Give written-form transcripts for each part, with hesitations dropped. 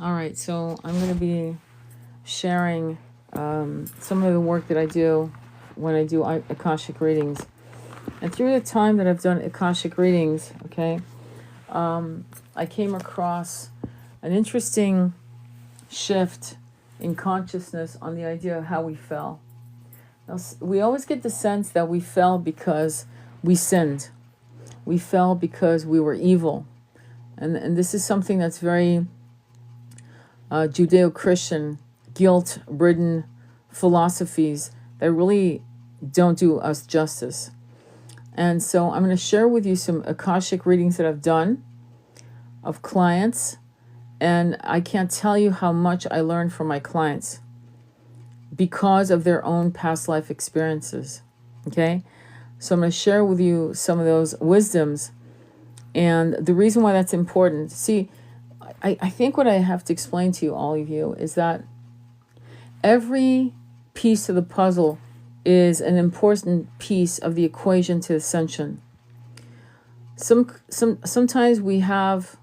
All right, so I'm going to be sharing some of the work that I do when I do Akashic readings. And through the time that I've done Akashic readings, okay, I came across an interesting shift in consciousness on the idea of how we fell. Now, we always get the sense that we fell because we sinned. We fell because we were evil. And this is something that's very Judeo-Christian, guilt-ridden philosophies that really don't do us justice. And so I'm going to share with you some Akashic readings that I've done of clients. And I can't tell you how much I learned from my clients because of their own past life experiences. Okay? So I'm going to share with you some of those wisdoms. And the reason why that's important, see, I think what I have to explain to you, all of you, is that every piece of the puzzle is an important piece of the equation to ascension. Sometimes we have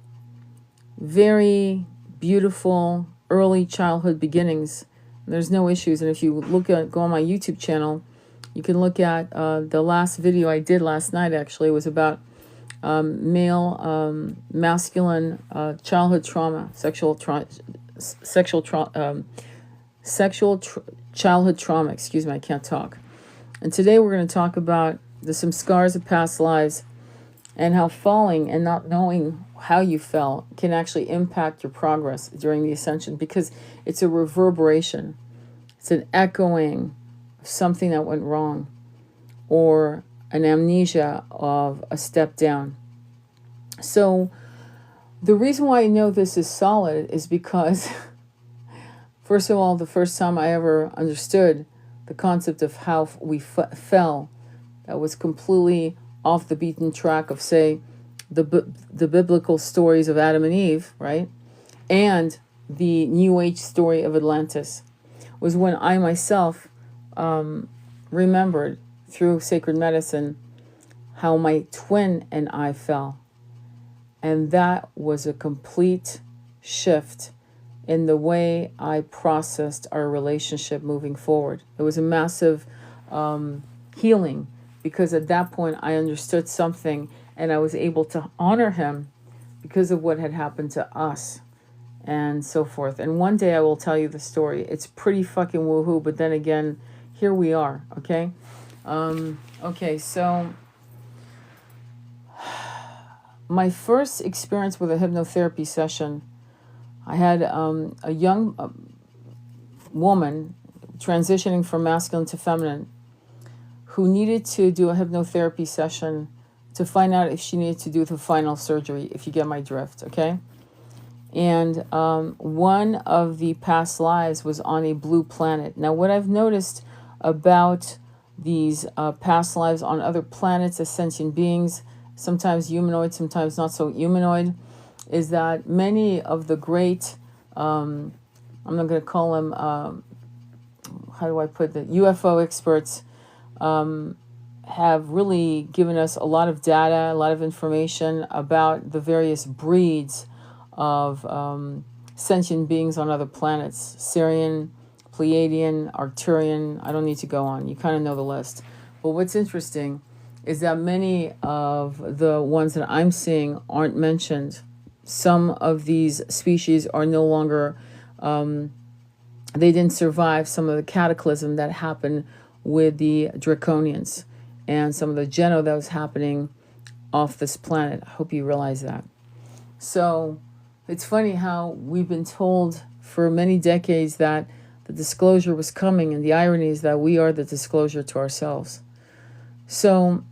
very beautiful early childhood beginnings. There's no issues. And if you go on my YouTube channel, you can look at the last video I did last night. Actually, it was about masculine childhood trauma, childhood trauma. Excuse me, I can't talk. And today we're going to talk about some scars of past lives and how falling and not knowing how you fell can actually impact your progress during the ascension, because it's a reverberation. It's an echoing of something that went wrong, or an amnesia of a step down. So the reason why I know this is solid is because, first of all, the first time I ever understood the concept of how we fell, that was completely off the beaten track of, say, the biblical stories of Adam and Eve, right? And the New Age story of Atlantis, was when I myself remembered through sacred medicine how my twin and I fell. And that was a complete shift in the way I processed our relationship moving forward. It was a massive healing, because at that point I understood something and I was able to honor him because of what had happened to us and so forth. And one day I will tell you the story. It's pretty fucking woohoo, but then again, here we are, okay? Okay, so my first experience with a hypnotherapy session, I had a young woman transitioning from masculine to feminine who needed to do a hypnotherapy session to find out if she needed to do the final surgery, if you get my drift, okay? And one of the past lives was on a blue planet. Now, what I've noticed about these past lives on other planets as sentient beings, sometimes humanoid, sometimes not so humanoid, is that many of the great, I'm not going to call them, how do I put the UFO experts, have really given us a lot of data, a lot of information about the various breeds of sentient beings on other planets. Sirian, Pleiadian, Arcturian, I don't need to go on. You kind of know the list. But what's interesting is that many of the ones that I'm seeing aren't mentioned. Some of these species are no longer, they didn't survive some of the cataclysm that happened with the Draconians and some of the geno that was happening off this planet. I hope you realize that. So it's funny how we've been told for many decades that the disclosure was coming, and the irony is that we are the disclosure to ourselves. So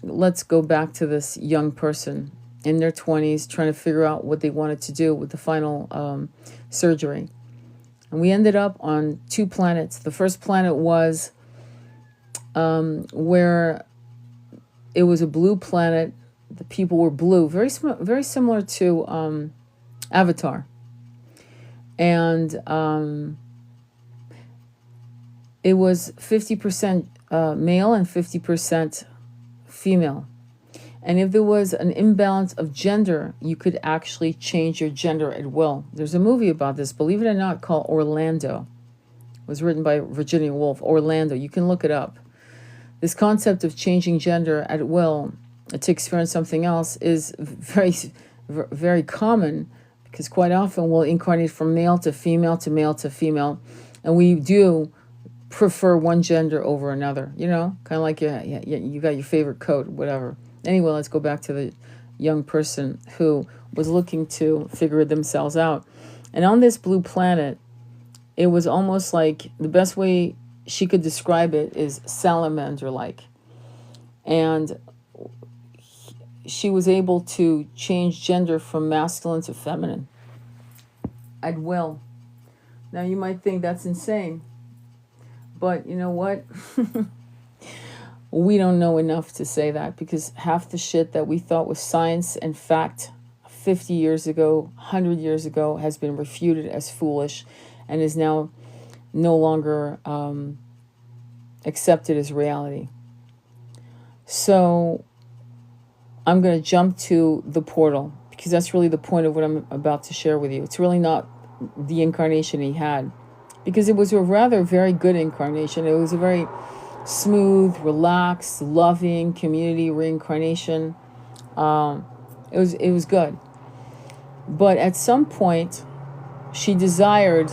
let's go back to this young person in their 20s trying to figure out what they wanted to do with the final surgery. And we ended up on 2 planets. The first planet was where it was a blue planet. The people were blue, very similar to Avatar. And it was 50% male and 50% female. And if there was an imbalance of gender, you could actually change your gender at will. There's a movie about this, believe it or not, called Orlando. It was written by Virginia Woolf. Orlando, you can look it up. This concept of changing gender at will to experience something else is very, very common, because quite often we'll incarnate from male to female to male to female, and we do prefer one gender over another, you know, kind of like you got your favorite coat, whatever. Anyway, let's go back to the young person who was looking to figure themselves out. And on this blue planet, it was almost like, the best way she could describe it is salamander-like. And she was able to change gender from masculine to feminine at will. Now, you might think that's insane. But you know what? We don't know enough to say that, because half the shit that we thought was science and fact 50 years ago, 100 years ago, has been refuted as foolish and is now no longer accepted as reality. So I'm going to jump to the portal, because that's really the point of what I'm about to share with you. It's really not the incarnation he had, because it was a rather very good incarnation. It was a very smooth, relaxed, loving community reincarnation. It was good. But at some point, she desired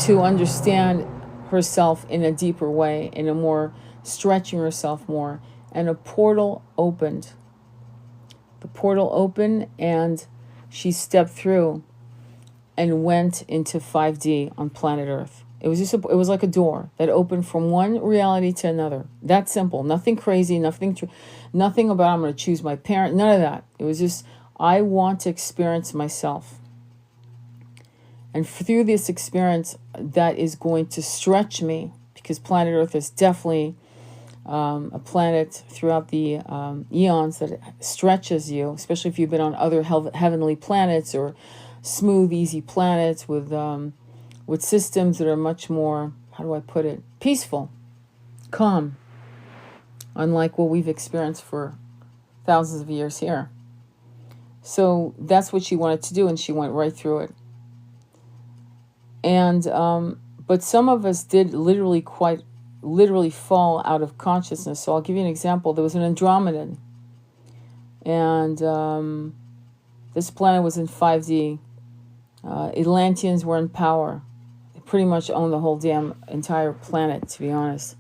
to understand herself in a deeper way, in a more stretching herself more, and a portal opened. The portal opened, and she stepped through and went into 5D on planet Earth. It was like a door that opened from one reality to another. That simple. Nothing crazy, nothing about I'm going to choose my parent, none of that. It was just, I want to experience myself. And through this experience, that is going to stretch me, because planet Earth is definitely a planet throughout the eons that stretches you, especially if you've been on other heavenly planets or smooth, easy planets with systems that are much more, how do I put it, peaceful, calm, unlike what we've experienced for thousands of years here. So that's what she wanted to do, and she went right through it. And but some of us did literally fall out of consciousness. So I'll give you an example. There was an Andromedan, and this planet was in 5D. Atlanteans were in power. They pretty much owned the whole damn entire planet, to be honest.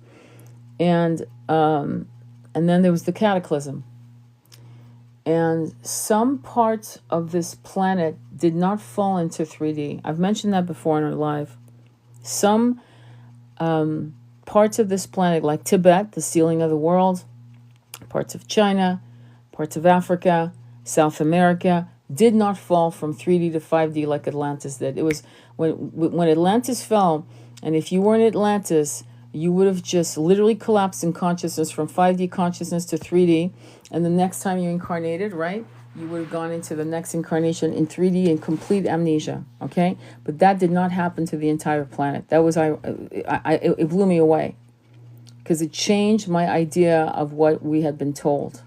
And then there was the cataclysm. And some parts of this planet did not fall into 3D. I've mentioned that before in our live. Some parts of this planet, like Tibet, the sealing of the world, parts of China, parts of Africa, South America, did not fall from 3D to 5D like Atlantis did. It was when Atlantis fell, and if you were in Atlantis, you would have just literally collapsed in consciousness from 5D consciousness to 3D, and the next time you incarnated, right, you would have gone into the next incarnation in 3D in complete amnesia, okay? But that did not happen to the entire planet. That was, it blew me away, because it changed my idea of what we had been told.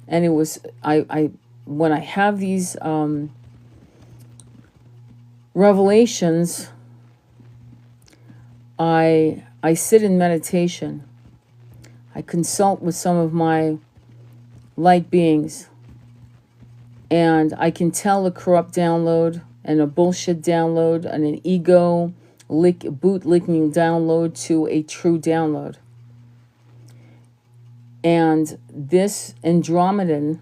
And it was, when I have these revelations, I sit in meditation. I consult with some of my light beings, and I can tell a corrupt download and a bullshit download and an ego boot-licking download to a true download. And this Andromedan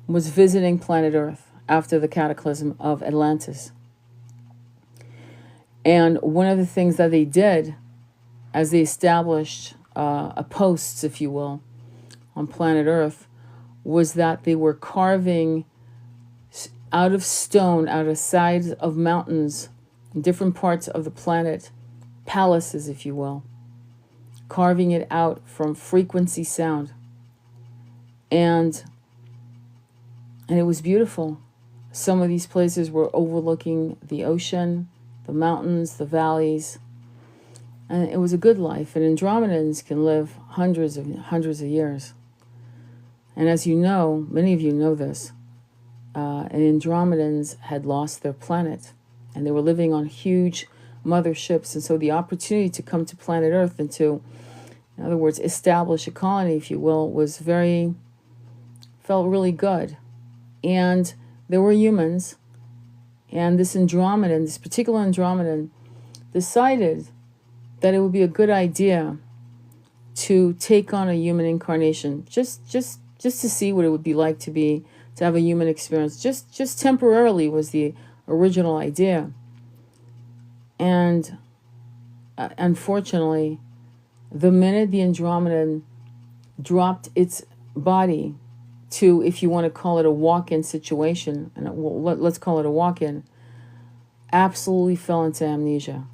was visiting planet Earth after the cataclysm of Atlantis. And one of the things that they did, as they established a post, if you will, on planet Earth, was that they were carving out of stone, out of sides of mountains, in different parts of the planet, palaces, if you will, carving it out from frequency sound. And it was beautiful. Some of these places were overlooking the ocean, the mountains, the valleys. And it was a good life. And Andromedans can live hundreds of years. And as you know, many of you know this, and Andromedans had lost their planet, and they were living on huge motherships. And so the opportunity to come to planet Earth and to, in other words, establish a colony, if you will, felt really good. And there were humans, and this particular Andromedan, decided that it would be a good idea to take on a human incarnation, just to see what it would be like to have a human experience, just temporarily, was the original idea. And unfortunately, the minute the Andromedan dropped its body to, if you want to call it a walk-in situation, and let's call it a walk-in, absolutely fell into amnesia.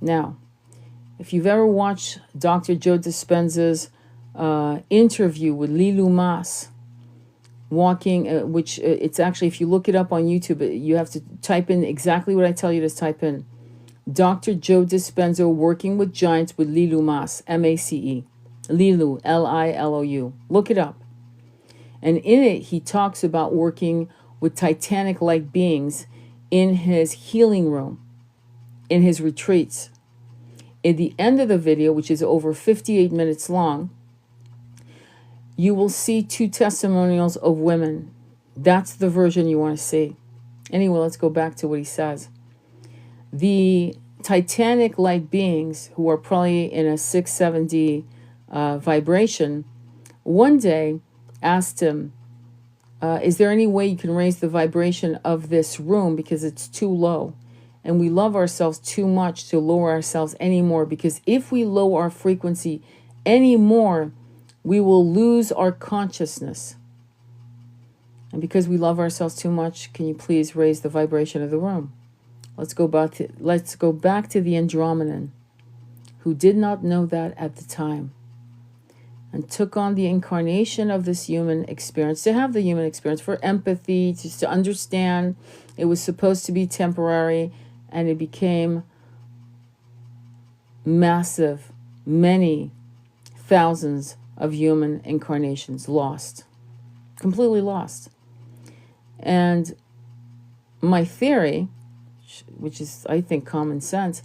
Now, if you've ever watched Dr. Joe Dispenza's interview with Lilu Mas, walking, which it's actually, if you look it up on YouTube, you have to type in exactly what I tell you to type in. Dr. Joe Dispenza working with giants with Lilu Mas, M-A-C-E. Lilu, L-I-L-O-U. Look it up. And in it, he talks about working with Titanic-like beings in his healing room, in his retreats. At the end of the video, which is over 58 minutes long, you will see 2 testimonials of women. That's the version you want to see. Anyway, let's go back to what he says. The Titanic-like beings, who are probably in a 670 vibration, one day asked him, is there any way you can raise the vibration of this room because it's too low? And we love ourselves too much to lower ourselves anymore, because if we lower our frequency anymore, we will lose our consciousness. And because we love ourselves too much, can you please raise the vibration of the room? Let's go back to the Andromedan, who did not know that at the time, and took on the incarnation of this human experience, to have the human experience for empathy, just to understand it was supposed to be temporary, and it became massive, many thousands of human incarnations lost, completely lost. And my theory, which is, I think, common sense,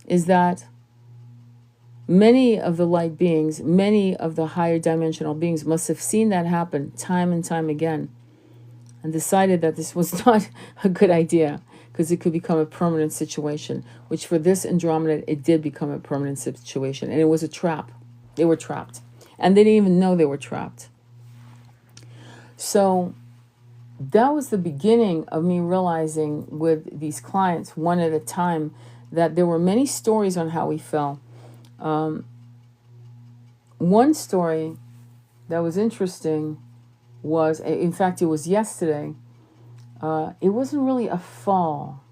is that many of the light beings, many of the higher dimensional beings must have seen that happen time and time again and decided that this was not a good idea, because it could become a permanent situation, which for this Andromeda, it did become a permanent situation. And it was a trap. They were trapped. And they didn't even know they were trapped. So that was the beginning of me realizing with these clients, one at a time, that there were many stories on how we fell. One story that was interesting was, in fact, it was yesterday. It wasn't really a fall.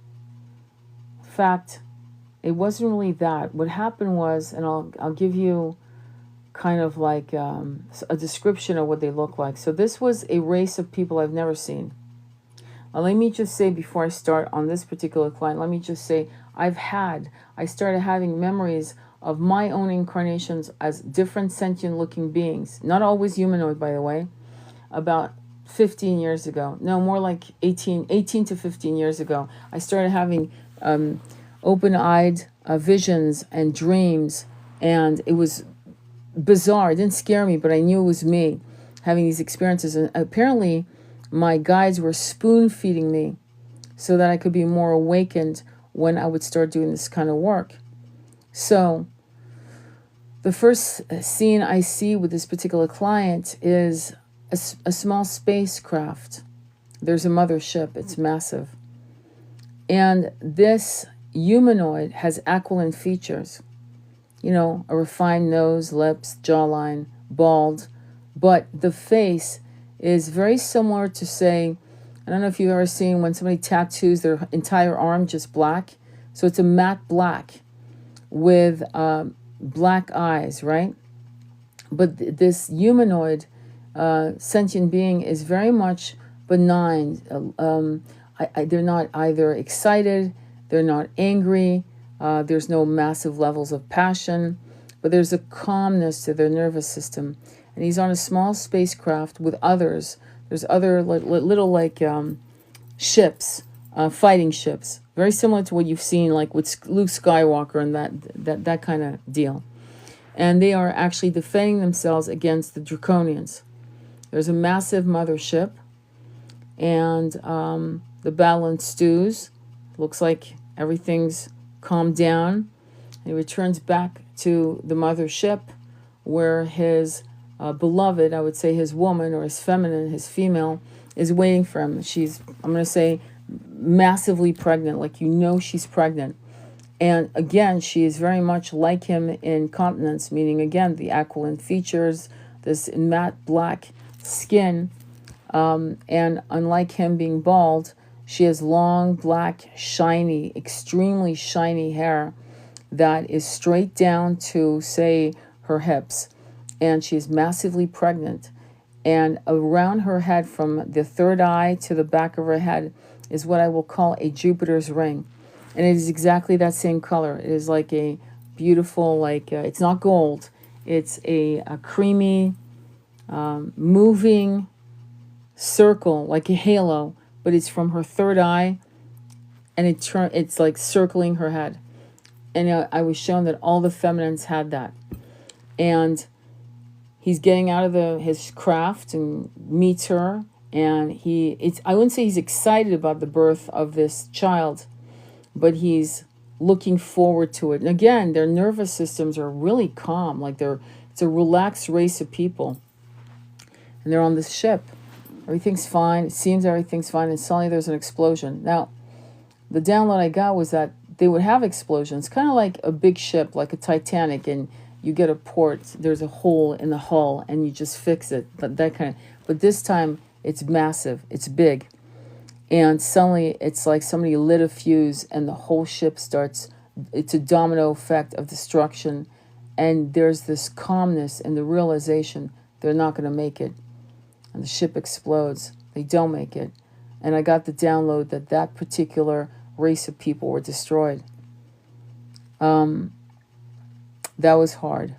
In fact, it wasn't really that. What happened was, and I'll give you kind of like a description of what they look like. So this was a race of people I've never seen. Let me just say, before I start on this particular client, let me just say I started having memories of my own incarnations as different sentient looking beings, not always humanoid, by the way, about 15 years ago. No, more like 18 to 15 years ago. I started having open-eyed visions and dreams, and it was bizarre. It didn't scare me, but I knew it was me having these experiences. And apparently my guides were spoon-feeding me so that I could be more awakened when I would start doing this kind of work. So the first scene I see with this particular client is a small spacecraft. There's a mothership. It's massive. And this humanoid has aquiline features. You know, a refined nose, lips, jawline, bald. But the face is very similar to, say, I don't know if you've ever seen when somebody tattoos their entire arm just black. So it's a matte black with black eyes, right? But this humanoid sentient being is very much benign. They're not either excited, they're not angry, there's no massive levels of passion, but there's a calmness to their nervous system. and he's on a small spacecraft with others. There's other little ships, fighting ships, very similar to what you've seen like with Luke Skywalker and that kind of deal. And they are actually defending themselves against the Draconians. There's a massive mothership, and the battle ensues. Looks like everything's calmed down. He returns back to the mothership where his beloved, I would say his woman or his feminine, his female, is waiting for him. She's, I'm going to say, massively pregnant, like she's pregnant. And again, she is very much like him in countenance, meaning again, the aquiline features, this matte black skin. And unlike him being bald, she has long, black, shiny, extremely shiny hair that is straight down to, say, her hips. And she is massively pregnant. And around her head, from the third eye to the back of her head, is what I will call a Jupiter's ring. And it is exactly that same color. It is like a beautiful, it's not gold. It's a creamy, moving circle, like a halo, but it's from her third eye, and it's like circling her head. And I was shown that all the feminines had that. And he's getting out of his craft and meets her, and I wouldn't say he's excited about the birth of this child, but he's looking forward to it. And again, their nervous systems are really calm, like it's a relaxed race of people. And they're on this ship. Everything's fine. It seems everything's fine, and suddenly there's an explosion. Now, the download I got was that they would have explosions, kind of like a big ship, like a Titanic, and you get a port, there's a hole in the hull, and you just fix it. But this time, it's massive. It's big. And suddenly, it's like somebody lit a fuse, and the whole ship starts, it's a domino effect of destruction. And there's this calmness and the realization they're not going to make it. And the ship explodes. They don't make it. And I got the download that particular race of people were destroyed. That was hard.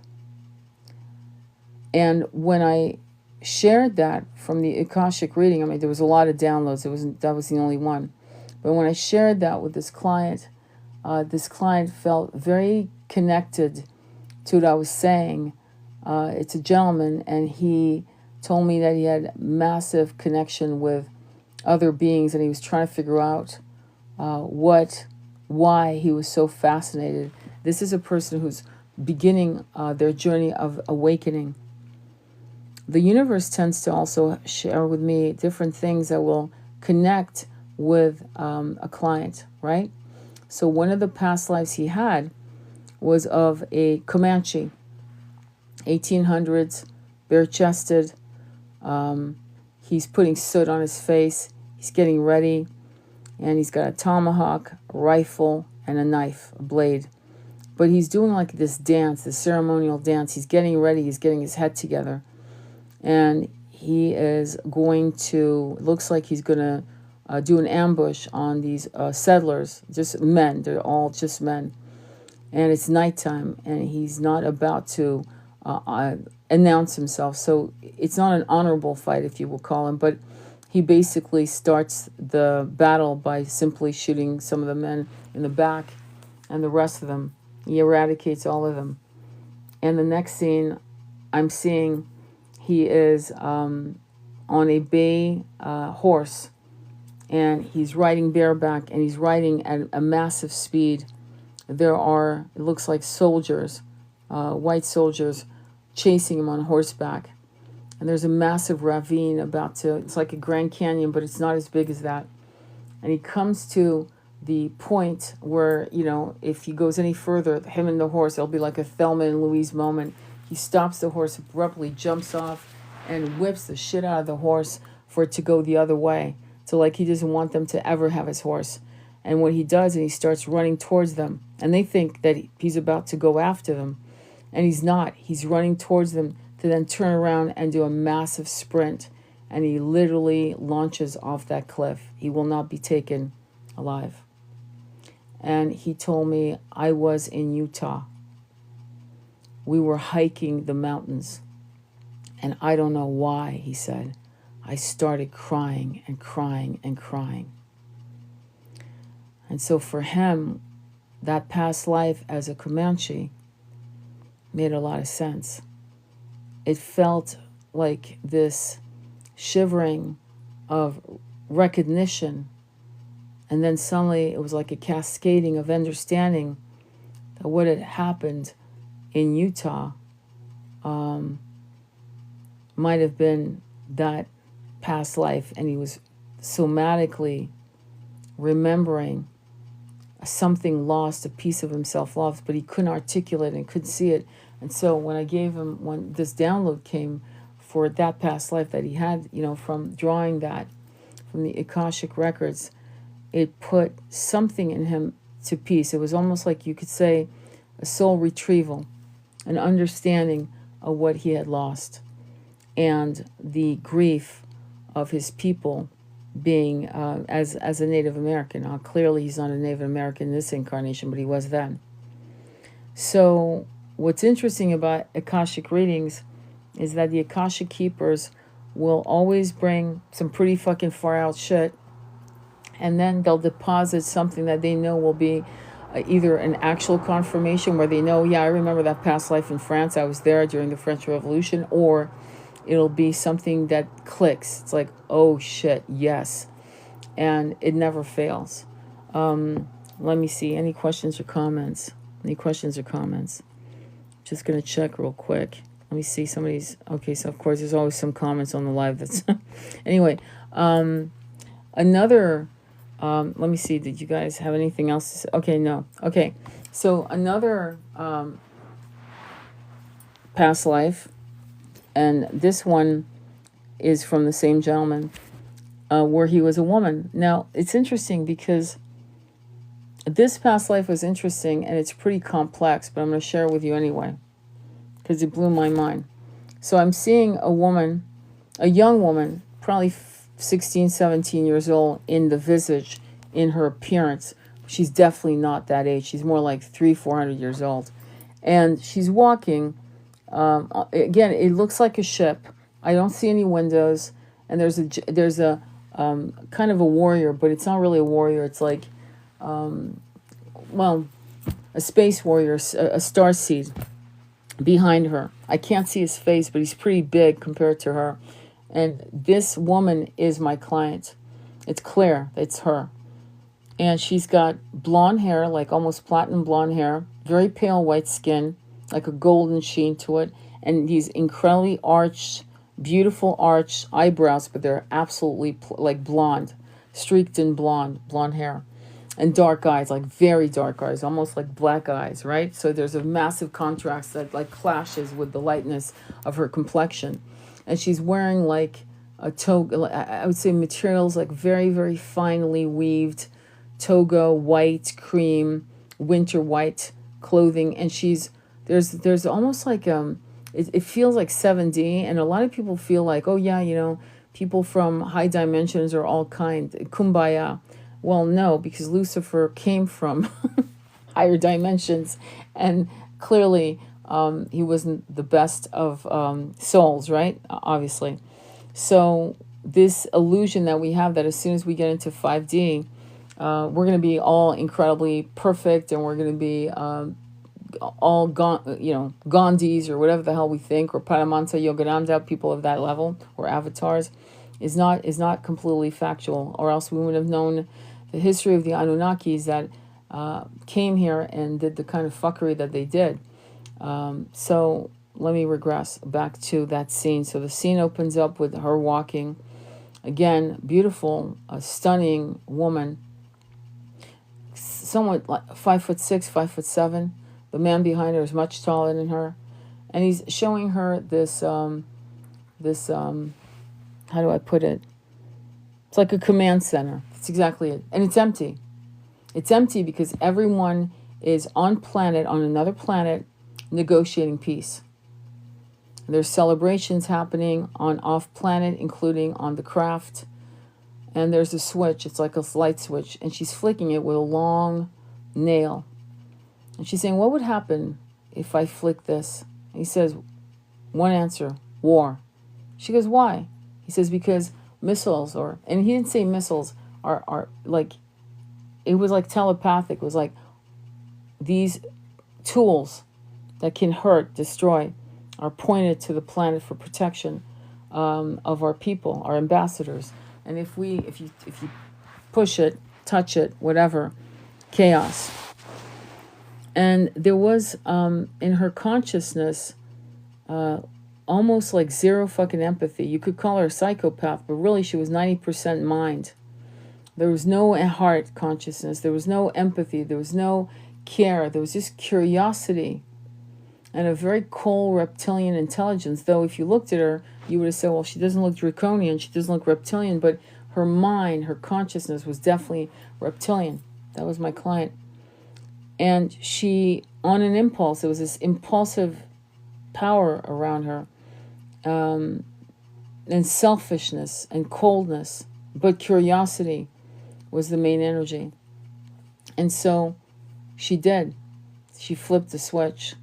And when I shared that from the Akashik reading, I mean, there was a lot of downloads. That was the only one. But when I shared that with this client felt very connected to what I was saying. It's a gentleman, and he told me that he had massive connection with other beings, and he was trying to figure out why he was so fascinated. This is a person who's beginning their journey of awakening. The universe tends to also share with me different things that will connect with a client, right? So one of the past lives he had was of a Comanche, 1800s, bare-chested. He's putting soot on his face. He's getting ready, and he's got a tomahawk, a rifle, and a knife, a blade. But he's doing like this dance, this ceremonial dance. He's getting ready. He's getting his head together. And he is going to, looks like he's going to do an ambush on these settlers, just men. They're all just men. And it's nighttime, and he's not about to announce himself. So it's not an honorable fight, if you will call him, but he basically starts the battle by simply shooting some of the men in the back, and the rest of them, he eradicates all of them. And the next scene I'm seeing, he is on a bay horse, and he's riding bareback, and he's riding at a massive speed. There are, it looks like soldiers, white soldiers, chasing him on horseback. And there's a massive ravine it's like a Grand Canyon, but it's not as big as that. And he comes to the point where, if he goes any further, him and the horse, it'll be like a Thelma and Louise moment. He stops the horse abruptly, jumps off, and whips the shit out of the horse for it to go the other way. So like he doesn't want them to ever have his horse. And what he does, and he starts running towards them. And they think that he's about to go after them. And he's not. He's running towards them to then turn around and do a massive sprint. And he literally launches off that cliff. He will not be taken alive. And he told me, I was in Utah. We were hiking the mountains. And I don't know why, he said. I started crying and crying and crying. And so for him, that past life as a Comanche made a lot of sense. It felt like this shivering of recognition, and then suddenly it was like a cascading of understanding that what had happened in Utah might have been that past life, and he was somatically remembering something lost, a piece of himself lost, but he couldn't articulate and couldn't see it. And so when I gave him, when this download came for that past life that he had, from drawing that from the Akashik records, it put something in him to peace. It was almost like you could say a soul retrieval, an understanding of what he had lost, and the grief of his people being as a Native American. Now, clearly he's not a Native American in this incarnation, but he was then. So what's interesting about Akashic readings is that the Akashic keepers will always bring some pretty fucking far out shit, and then they'll deposit something that they know will be either an actual confirmation where they know, yeah, I remember that past life in France, I was there during the French Revolution, or it'll be something that clicks. It's like, oh shit, yes. And it never fails. Let me see. Any questions or comments? Any questions or comments? Just going to check real quick. Let me see somebody's... Okay, so of course there's always some comments on the live that's... Anyway, another... let me see. Did you guys have anything else to say? Okay, no. Okay, so another past life, and this one is from the same gentleman, where he was a woman. Now, it's interesting because this past life was interesting, and it's pretty complex, but I'm going to share it with you anyway, because it blew my mind. So I'm seeing a woman, a young woman, probably 16, 17 years old in the visage, in her appearance. She's definitely not that age. She's more like 300-400 years old. And she's walking. Again, it looks like a ship. I don't see any windows. And there's a kind of a warrior, but it's not really a warrior. It's like, a space warrior, a starseed behind her. I can't see his face, but he's pretty big compared to her. And this woman is my client. It's clear. It's her. And she's got blonde hair, like almost platinum blonde hair, very pale white skin, like a golden sheen to it, and these incredibly arched, beautiful arched eyebrows, but they're absolutely like blonde, streaked in blonde hair, and dark eyes, like very dark eyes, almost like black eyes, right? So there's a massive contrast that like clashes with the lightness of her complexion. And she's wearing like a toga, I would say materials like very, very finely weaved toga, white, cream, winter white clothing. And there's almost like, it feels like 7D. And a lot of people feel like, oh yeah, people from high dimensions are all kind, kumbaya. Well, no, because Lucifer came from higher dimensions, and clearly he wasn't the best of souls, right? Obviously. So this illusion that we have that as soon as we get into 5D, we're going to be all incredibly perfect, and we're going to be all Gandhis or whatever the hell we think, or Paramanta Yogananda, people of that level, or avatars, is not completely factual, or else we would have known the history of the Anunnakis that came here and did the kind of fuckery that they did. So let me regress back to that scene. So the scene opens up with her walking. Again, beautiful, stunning woman, somewhat like 5'6", 5'7". The man behind her is much taller than her, and he's showing her this how do I put it? It's like a command center. That's exactly it. And it's empty. It's empty because everyone is on another planet, negotiating peace. There's celebrations happening on off-planet, including on the craft. And there's a switch. It's like a light switch. And she's flicking it with a long nail. And she's saying, what would happen if I flick this? And he says, one answer, war. She goes, why? He says, because missiles, and he didn't say missiles, are like, it was like telepathic. It was like these tools that can hurt, destroy, are pointed to the planet for protection of our people, our ambassadors. And if you push it, touch it, whatever, chaos. And there was in her consciousness almost like zero fucking empathy. You could call her a psychopath, but really she was 90% mind. There was no heart consciousness. There was no empathy. There was no care. There was just curiosity and a very cold reptilian intelligence. Though if you looked at her, you would have said, well, she doesn't look draconian. She doesn't look reptilian. But her mind, her consciousness was definitely reptilian. That was my client. And she, on an impulse, there was this impulsive power around her, and selfishness and coldness, but curiosity was the main energy. And so she did. She flipped the switch.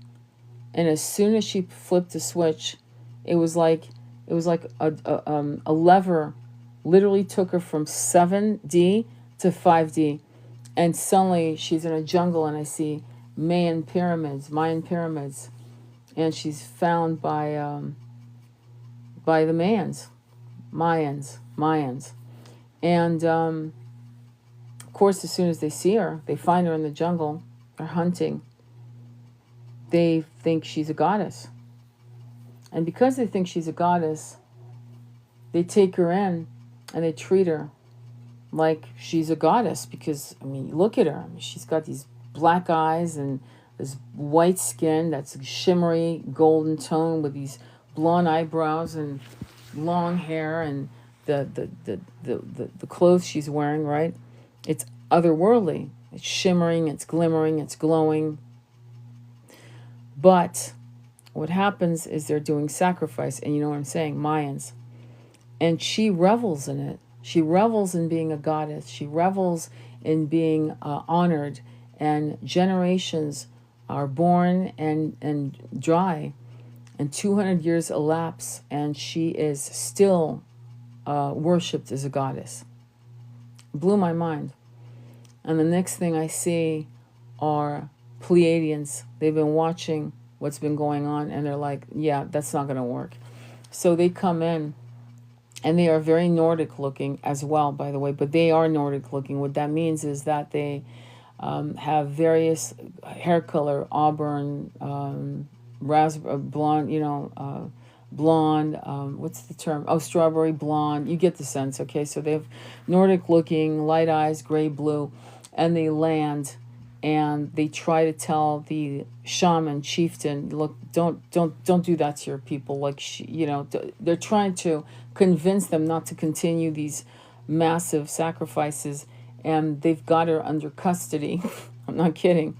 And as soon as she flipped the switch, it was like a lever literally took her from 7D to 5D. And suddenly she's in a jungle, and I see Mayan pyramids. And she's found by the Mayans. And of course, as soon as they see her, they find her in the jungle. They're hunting. They think she's a goddess. And because they think she's a goddess, they take her in and they treat her like she's a goddess. Because, I mean, look at her. I mean, she's got these black eyes and this white skin that's shimmery golden tone with these blonde eyebrows and long hair, and the clothes she's wearing, right? It's otherworldly. It's shimmering, it's glimmering, it's glowing. But what happens is they're doing sacrifice, and you know what I'm saying, Mayans. And she revels in it. She revels in being a goddess. She revels in being honored, and generations are born and dry, and 200 years elapse, and she is still worshipped as a goddess. Blew my mind. And the next thing I see are Pleiadians. They've been watching what's been going on, and they're like, yeah, that's not going to work. So they come in, and they are very Nordic looking as well, by the way, but they are Nordic looking. What that means is that they have various hair color, auburn, raspberry, blonde, blonde, what's the term? Oh, strawberry blonde. You get the sense, okay? So they have Nordic looking, light eyes, gray, blue, and they land, and they try to tell the shaman, chieftain, look, don't do that to your people. Like, they're trying to convince them not to continue these massive sacrifices, and they've got her under custody. I'm not kidding.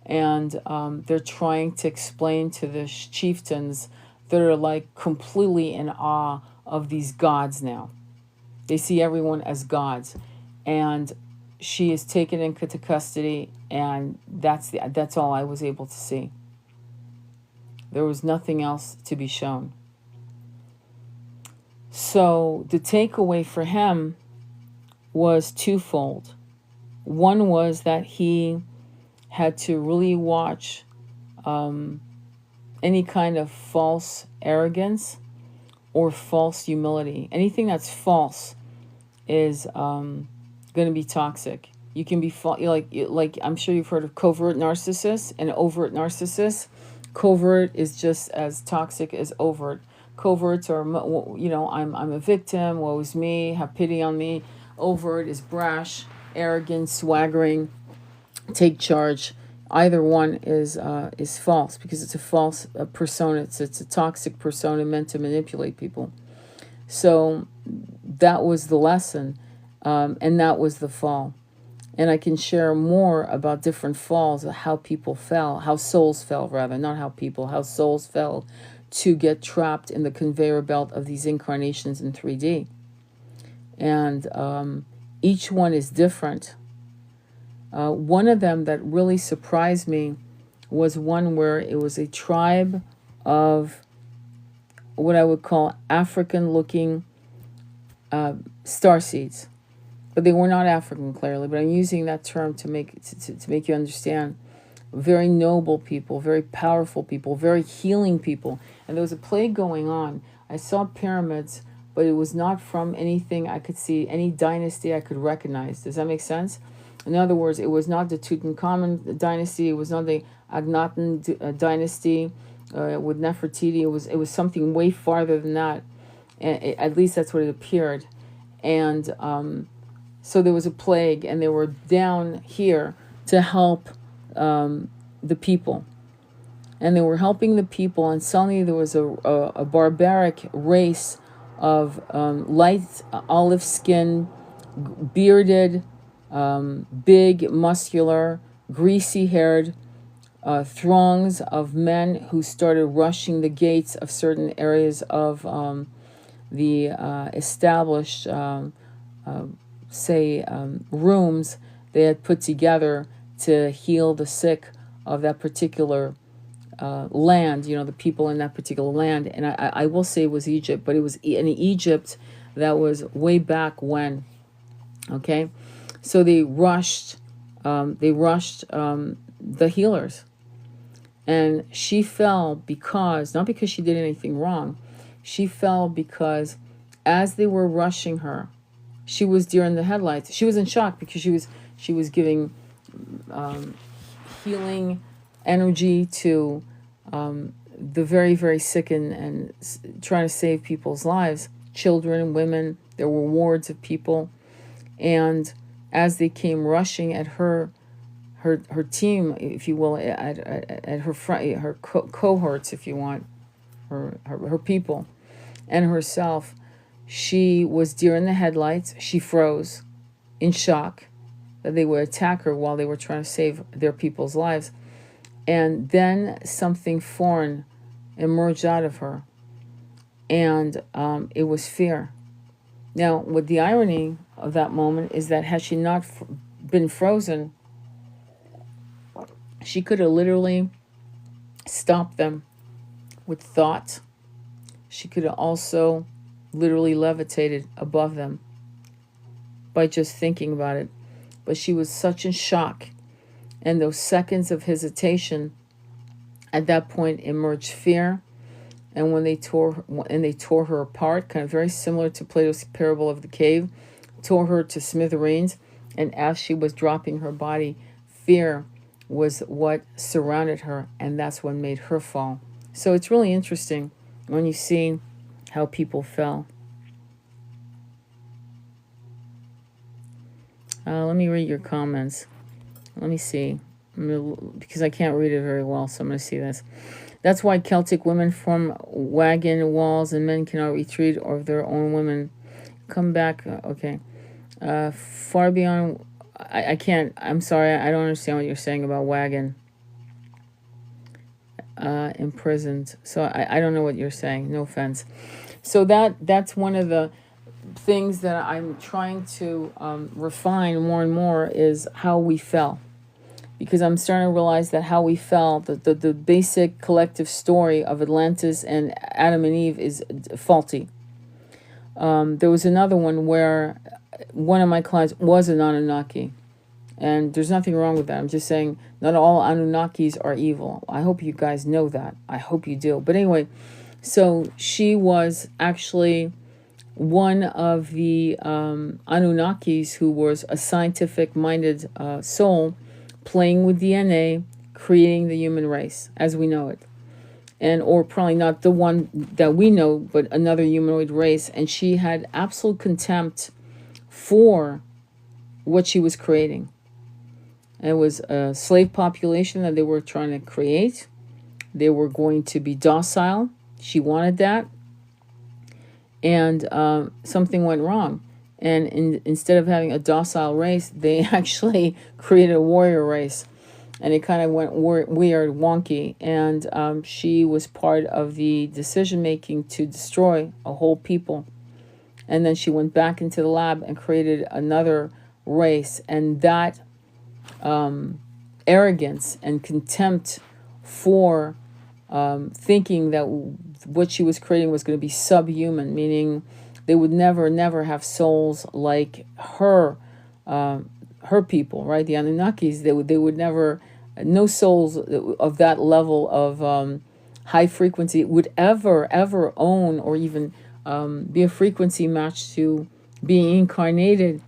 And they're trying to explain to the chieftains that are like completely in awe of these gods now. They see everyone as gods. And she is taken into custody, and that's all I was able to see. There was nothing else to be shown. So the takeaway for him was twofold. One was that he had to really watch any kind of false arrogance or false humility. Anything that's false is going to be toxic. You can be like I'm sure you've heard of covert narcissists and overt narcissists. Covert is just as toxic as overt. Coverts are, I'm a victim, woe is me, have pity on me. Overt is brash, arrogant, swaggering, take charge. Either one is false, because it's a false persona. It's a toxic persona meant to manipulate people. So that was the lesson, and that was the fall. And I can share more about different falls, how people fell, how souls fell, rather, not how people, how souls fell to get trapped in the conveyor belt of these incarnations in 3D. And each one is different. One of them that really surprised me was one where it was a tribe of what I would call African-looking star seeds. But they were not African, clearly. But I'm using that term to make you understand. Very noble people, very powerful people, very healing people. And there was a plague going on. I saw pyramids, but it was not from anything I could see, any dynasty I could recognize. Does that make sense? In other words, it was not the Tutankhamun dynasty. It was not the Akhenaten dynasty with Nefertiti. It was something way farther than that. And at least that's what it appeared. And so there was a plague, and they were down here to help the people. And they were helping the people, and suddenly there was a barbaric race of light olive skin, bearded, big, muscular, greasy haired throngs of men who started rushing the gates of certain areas of the established rooms they had put together to heal the sick of that particular land, the people in that particular land. And I will say it was Egypt, but it was in Egypt that was way back when. Okay, so they rushed the healers, and she fell because, not because she did anything wrong, she fell because as they were rushing her, she was deer in the headlights. She was in shock because she was giving healing energy to the very, very sick and trying to save people's lives, children, women. There were wards of people. And as they came rushing at her team, if you will, at her front, her cohorts, if you want, her people, and herself, she was deer in the headlights. She froze in shock that they would attack her while they were trying to save their people's lives. And then something foreign emerged out of her, and it was fear. Now, what the irony of that moment is that had she not been frozen, she could have literally stopped them with thought. She could have also literally levitated above them by just thinking about it. But she was such in shock, and those seconds of hesitation, at that point emerged fear. And when they tore her apart, kind of very similar to Plato's parable of the cave, tore her to smithereens, and as she was dropping her body, fear was what surrounded her, and that's what made her fall. So it's really interesting when you see how people fell. Let me read your comments. Let me see, because I can't read it very well, so I'm going to see this. That's why Celtic women form wagon walls and men cannot retreat, or if their own women come back. Okay. Far beyond, I can't, I'm sorry, I don't understand what you're saying about wagon. Imprisoned. So I don't know what you're saying. No offense. So that's one of the things that I'm trying to refine more and more is how we fell. Because I'm starting to realize that how we fell, the basic collective story of Atlantis and Adam and Eve is faulty. There was another one where one of my clients was an Anunnaki. And there's nothing wrong with that. I'm just saying not all Anunnakis are evil. I hope you guys know that. I hope you do. But anyway, so she was actually one of the Anunnakis who was a scientific-minded soul playing with DNA, creating the human race as we know it. And or probably not the one that we know, but another humanoid race. And she had absolute contempt for what she was creating. And it was a slave population that they were trying to create. They were going to be docile. She wanted that. And something went wrong. And instead of having a docile race, they actually created a warrior race. And it kind of went weird, wonky. And she was part of the decision-making to destroy a whole people. And then she went back into the lab and created another race. And that arrogance and contempt for thinking that what she was creating was going to be subhuman, meaning they would never have souls like her people, right? The Anunnakis, they would never, no souls of that level of high frequency would ever own or even be a frequency match to being incarnated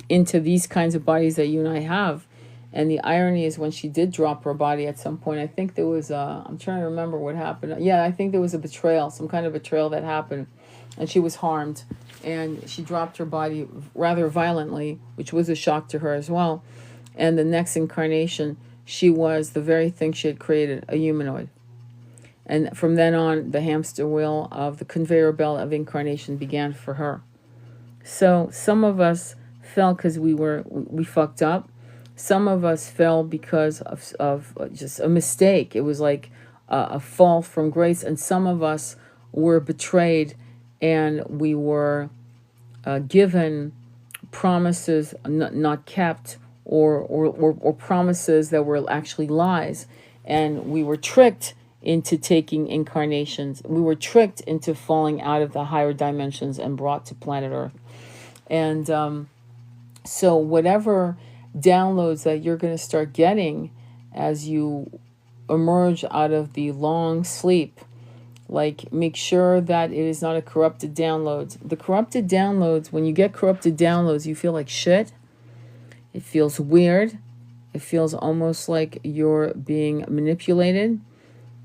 into these kinds of bodies that you and I have. And the irony is, when she did drop her body at some point, I think there was I'm trying to remember what happened. Yeah, I think there was a betrayal, some kind of betrayal that happened, and she was harmed, and she dropped her body rather violently, which was a shock to her as well. And the next incarnation, she was the very thing she had created, a humanoid. And from then on, the hamster wheel of the conveyor belt of incarnation began for her. So some of us fell because we fucked up. Some of us fell because of just a mistake. It was like a fall from grace. And some of us were betrayed, and we were given promises not kept, or promises that were actually lies. And we were tricked into taking incarnations. We were tricked into falling out of the higher dimensions and brought to planet Earth. And so whatever downloads that you're going to start getting as you emerge out of the long sleep, like, make sure that it is not a corrupted download. The corrupted downloads, when you get corrupted downloads, you feel like shit. It feels weird. It feels almost like you're being manipulated,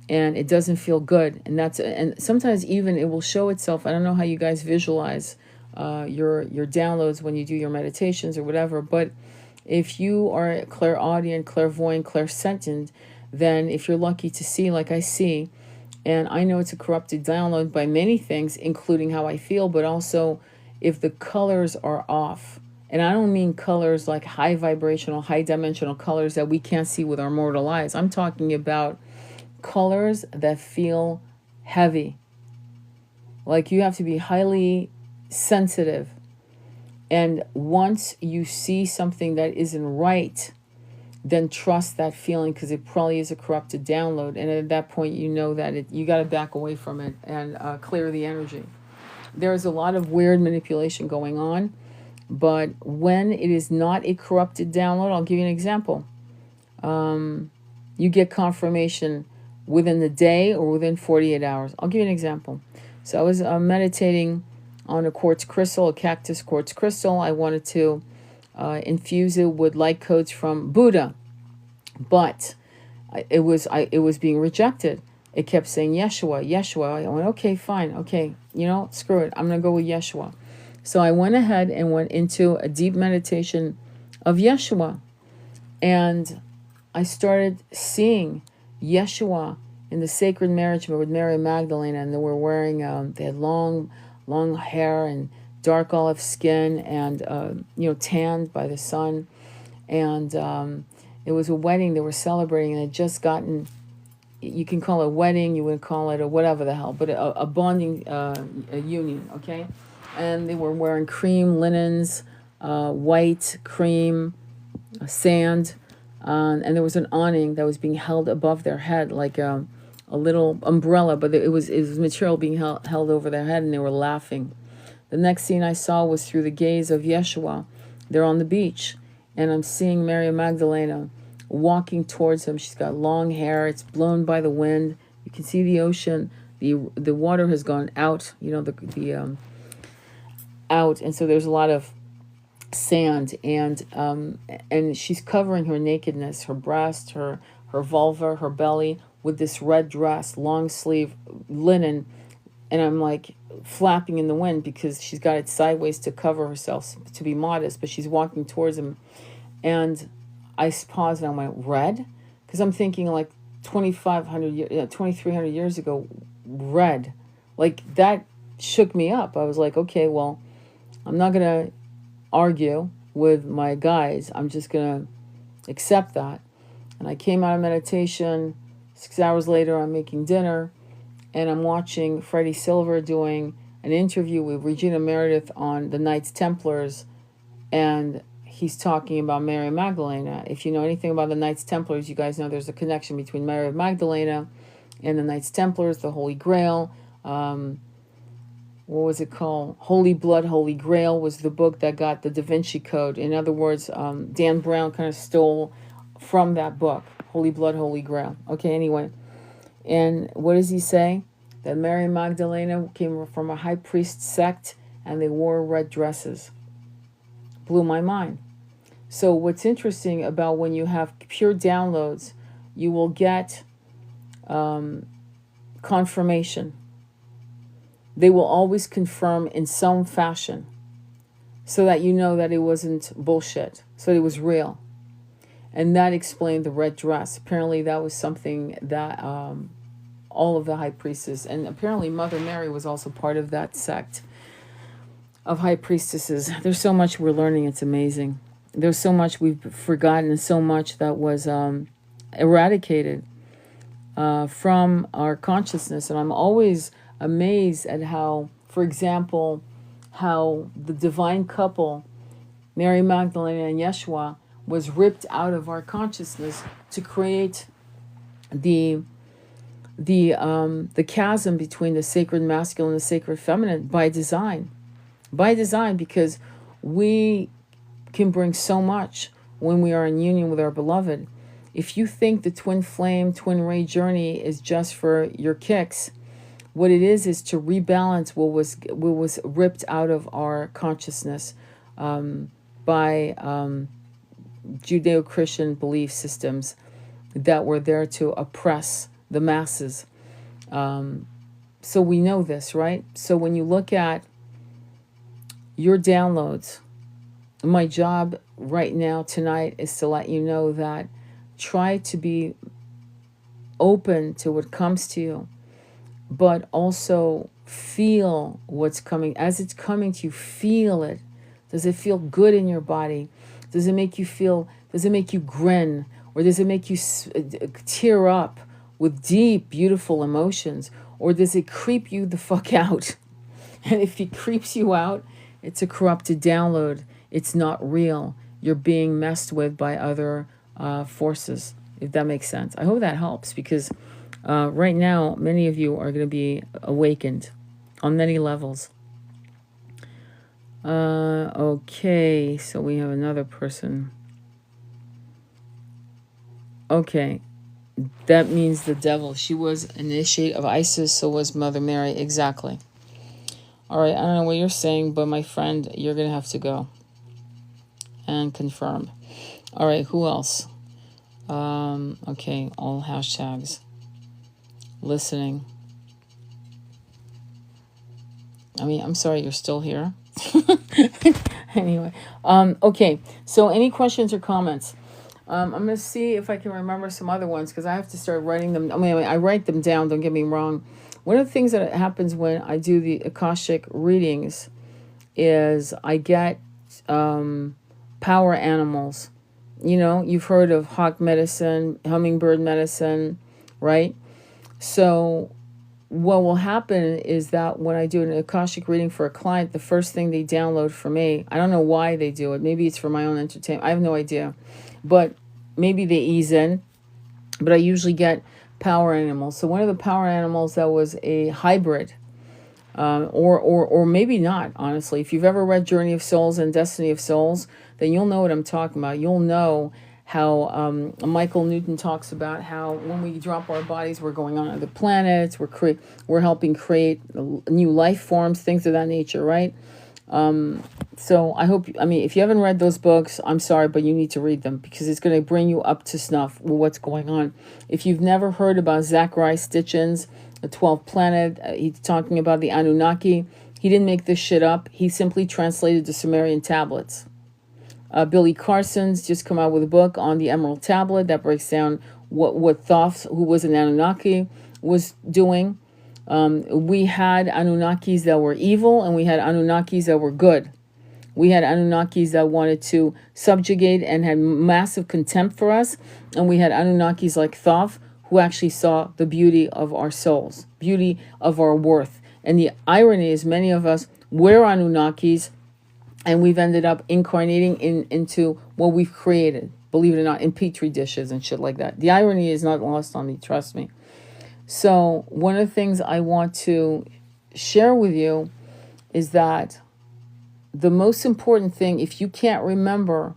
and it doesn't feel good. And sometimes even it will show itself. I don't know how you guys visualize your downloads when you do your meditations or whatever, but if you are clairaudient, clairvoyant, clairsentient, then if you're lucky to see like I see, and I know it's a corrupted download by many things, including how I feel, but also if the colors are off. And I don't mean colors like high vibrational, high dimensional colors that we can't see with our mortal eyes. I'm talking about colors that feel heavy. Like, you have to be highly sensitive. And once you see something that isn't right, then trust that feeling, because it probably is a corrupted download. And at that point, you know that you got to back away from it and clear the energy. There's a lot of weird manipulation going on, but when it is not a corrupted download, I'll give you an example. You get confirmation within the day or within 48 hours. I'll give you an example. So I was meditating on a quartz crystal, a cactus quartz crystal. I wanted to infuse it with light codes from Buddha, but it was being rejected. It kept saying Yeshua, Yeshua. I went, okay, fine, okay, screw it. I'm gonna go with Yeshua. So I went ahead and went into a deep meditation of Yeshua, and I started seeing Yeshua in the sacred marriage with Mary Magdalene, and they were wearing they had long hair and dark olive skin, and tanned by the sun, and it was a wedding they were celebrating, and had just gotten, you can call it a wedding, you wouldn't call it a whatever the hell, but a bonding a union, okay? And they were wearing cream linens, white cream, sand, and there was an awning that was being held above their head, like a little umbrella, but it was material being held over their head, and they were laughing. The next scene I saw was through the gaze of Yeshua. They're on the beach, and I'm seeing Mary Magdalena walking towards him. She's got long hair. It's blown by the wind. You can see the ocean. The water has gone out. Out, and so there's a lot of sand, and she's covering her nakedness, her breast, her vulva, her belly, with this red dress, long sleeve linen, and I'm like flapping in the wind because she's got it sideways to cover herself, to be modest, but she's walking towards him. And I paused and I went, red? Because I'm thinking like 2,300 years ago, red. Like, that shook me up. I was like, okay, well, I'm not going to argue with my guides. I'm just going to accept that. And I came out of meditation. 6 hours later, I'm making dinner, and I'm watching Freddie Silver doing an interview with Regina Meredith on the Knights Templars, and he's talking about Mary Magdalena. If you know anything about the Knights Templars, you guys know there's a connection between Mary Magdalena and the Knights Templars, the Holy Grail. What was it called? Holy Blood, Holy Grail was the book that got the Da Vinci Code. In other words, Dan Brown kind of stole from that book, Holy Blood, Holy Grail. Okay, anyway. And what does he say? That Mary Magdalena came from a high priest sect and they wore red dresses. Blew my mind. So what's interesting about when you have pure downloads, you will get confirmation. They will always confirm in some fashion so that you know that it wasn't bullshit, so it was real. And that explained the red dress. Apparently that was something that all of the high priestesses, and apparently Mother Mary was also part of that sect of high priestesses. There's so much we're learning, it's amazing. There's so much we've forgotten, and so much that was eradicated from our consciousness. And I'm always amazed at how, for example, how the divine couple, Mary Magdalene and Yeshua, was ripped out of our consciousness to create the chasm between the sacred masculine and the sacred feminine by design. By design, because we can bring so much when we are in union with our beloved. If you think the twin flame, twin ray journey is just for your kicks, what it is to rebalance what was ripped out of our consciousness by Judeo-Christian belief systems that were there to oppress the masses. So we know this, right? So when you look at your downloads, my job right now tonight is to let you know that try to be open to what comes to you, but also feel what's coming. As it's coming to you, feel it. Does it feel good in your body? Does it make you grin? Or does it make you tear up with deep, beautiful emotions? Or does it creep you the fuck out? And if it creeps you out, it's a corrupted download. It's not real. You're being messed with by other forces, if that makes sense. I hope that helps, because right now, many of you are going to be awakened on many levels. Okay, so we have another person. Okay, that means the devil. She was initiate of Isis, so was Mother Mary. Exactly. All right, I don't know what you're saying, but my friend, you're going to have to go and confirm. All right, who else? Okay, all hashtags. Listening. I mean, I'm sorry you're still here. Anyway, okay, so any questions or comments? I'm going to see if I can remember some other ones, because I have to start writing them. I mean, I write them down, don't get me wrong. One of the things that happens when I do the Akashic readings is I get power animals. You know, you've heard of hawk medicine, hummingbird medicine, right? So what will happen is that when I do an Akashic reading for a client, the first thing they download for me, I don't know why they do it. Maybe it's for my own entertainment. I have no idea. But maybe they ease in. But I usually get power animals. So one of the power animals that was a hybrid, or maybe not, honestly. If you've ever read Journey of Souls and Destiny of Souls, then you'll know what I'm talking about. You'll know how Michael Newton talks about how when we drop our bodies, we're going on other planets, we're helping create new life forms, things of that nature, right? So if you haven't read those books, I'm sorry, but you need to read them, because it's going to bring you up to snuff with what's going on. If you've never heard about Zachariah Stitchin's The 12th Planet, he's talking about the Anunnaki. He didn't make this shit up. He simply translated the Sumerian tablets. Billy Carson's just come out with a book on the Emerald Tablet that breaks down what Thoth, who was an Anunnaki, was doing. We had Anunnakis that were evil, and we had Anunnakis that were good. We had Anunnakis that wanted to subjugate and had massive contempt for us. And we had Anunnakis like Thoth, who actually saw the beauty of our souls, beauty of our worth. And the irony is many of us were Anunnakis, and we've ended up incarnating into what we've created, believe it or not, in petri dishes and shit like that. The irony is not lost on me, trust me. So one of the things I want to share with you is that the most important thing, if you can't remember,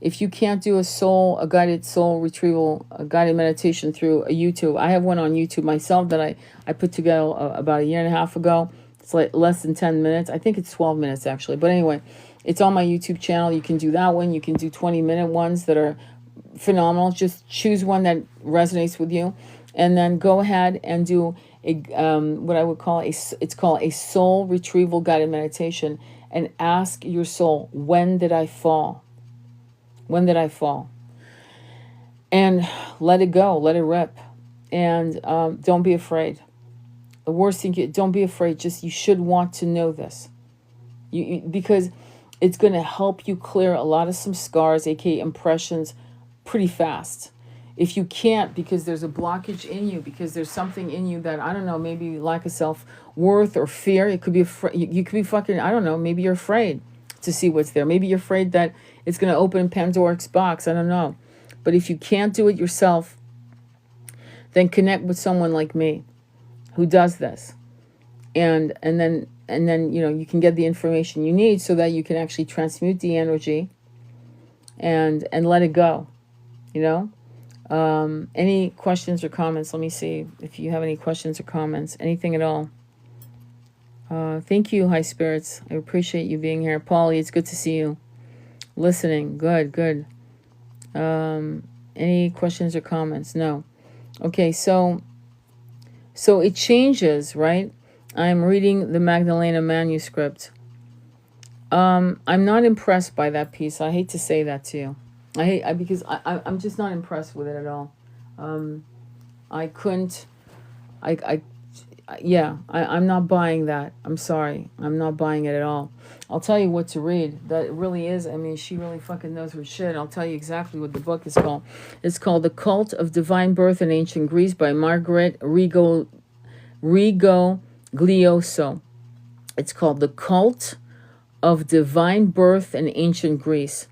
if you can't do a guided soul retrieval, a guided meditation through a YouTube, I have one on YouTube myself that I put together about a year and a half ago. It's like less than 10 minutes. I think it's 12 minutes actually. But anyway, it's on my YouTube channel. You can do that one. You can do 20-minute ones that are phenomenal. Just choose one that resonates with you, and then go ahead and do a what I would call it's called a soul retrieval guided meditation, and ask your soul, when did I fall? When did I fall? And let it go, let it rip, and don't be afraid. The worst thing, don't be afraid. Just, you should want to know this, because it's going to help you clear a lot of some scars, aka impressions, pretty fast. If you can't, because there's a blockage in you, because there's something in you that, I don't know, maybe lack of self-worth or fear. It could be you could be fucking, I don't know, maybe you're afraid to see what's there. Maybe you're afraid that it's going to open Pandora's box. I don't know. But if you can't do it yourself, then connect with someone like me who does this. And then you can get the information you need so that you can actually transmute the energy and let it go. Any questions or comments? Let me see if you have any questions or comments, anything at all. Thank you, high spirits. I appreciate you being here. Polly, it's good to see you. Listening. Good. Any questions or comments? No. Okay, so it changes, right? I'm reading the Magdalena manuscript. I'm not impressed by that piece. I hate to say that to you. Because I'm just not impressed with it at all. I'm not buying that. I'm sorry. I'm not buying it at all. I'll tell you what to read. That really is, she really fucking knows her shit. I'll tell you exactly what the book is called. It's called The Cult of Divine Birth in Ancient Greece by Margaret Rigoglioso. It's called The Cult of Divine Birth in Ancient Greece.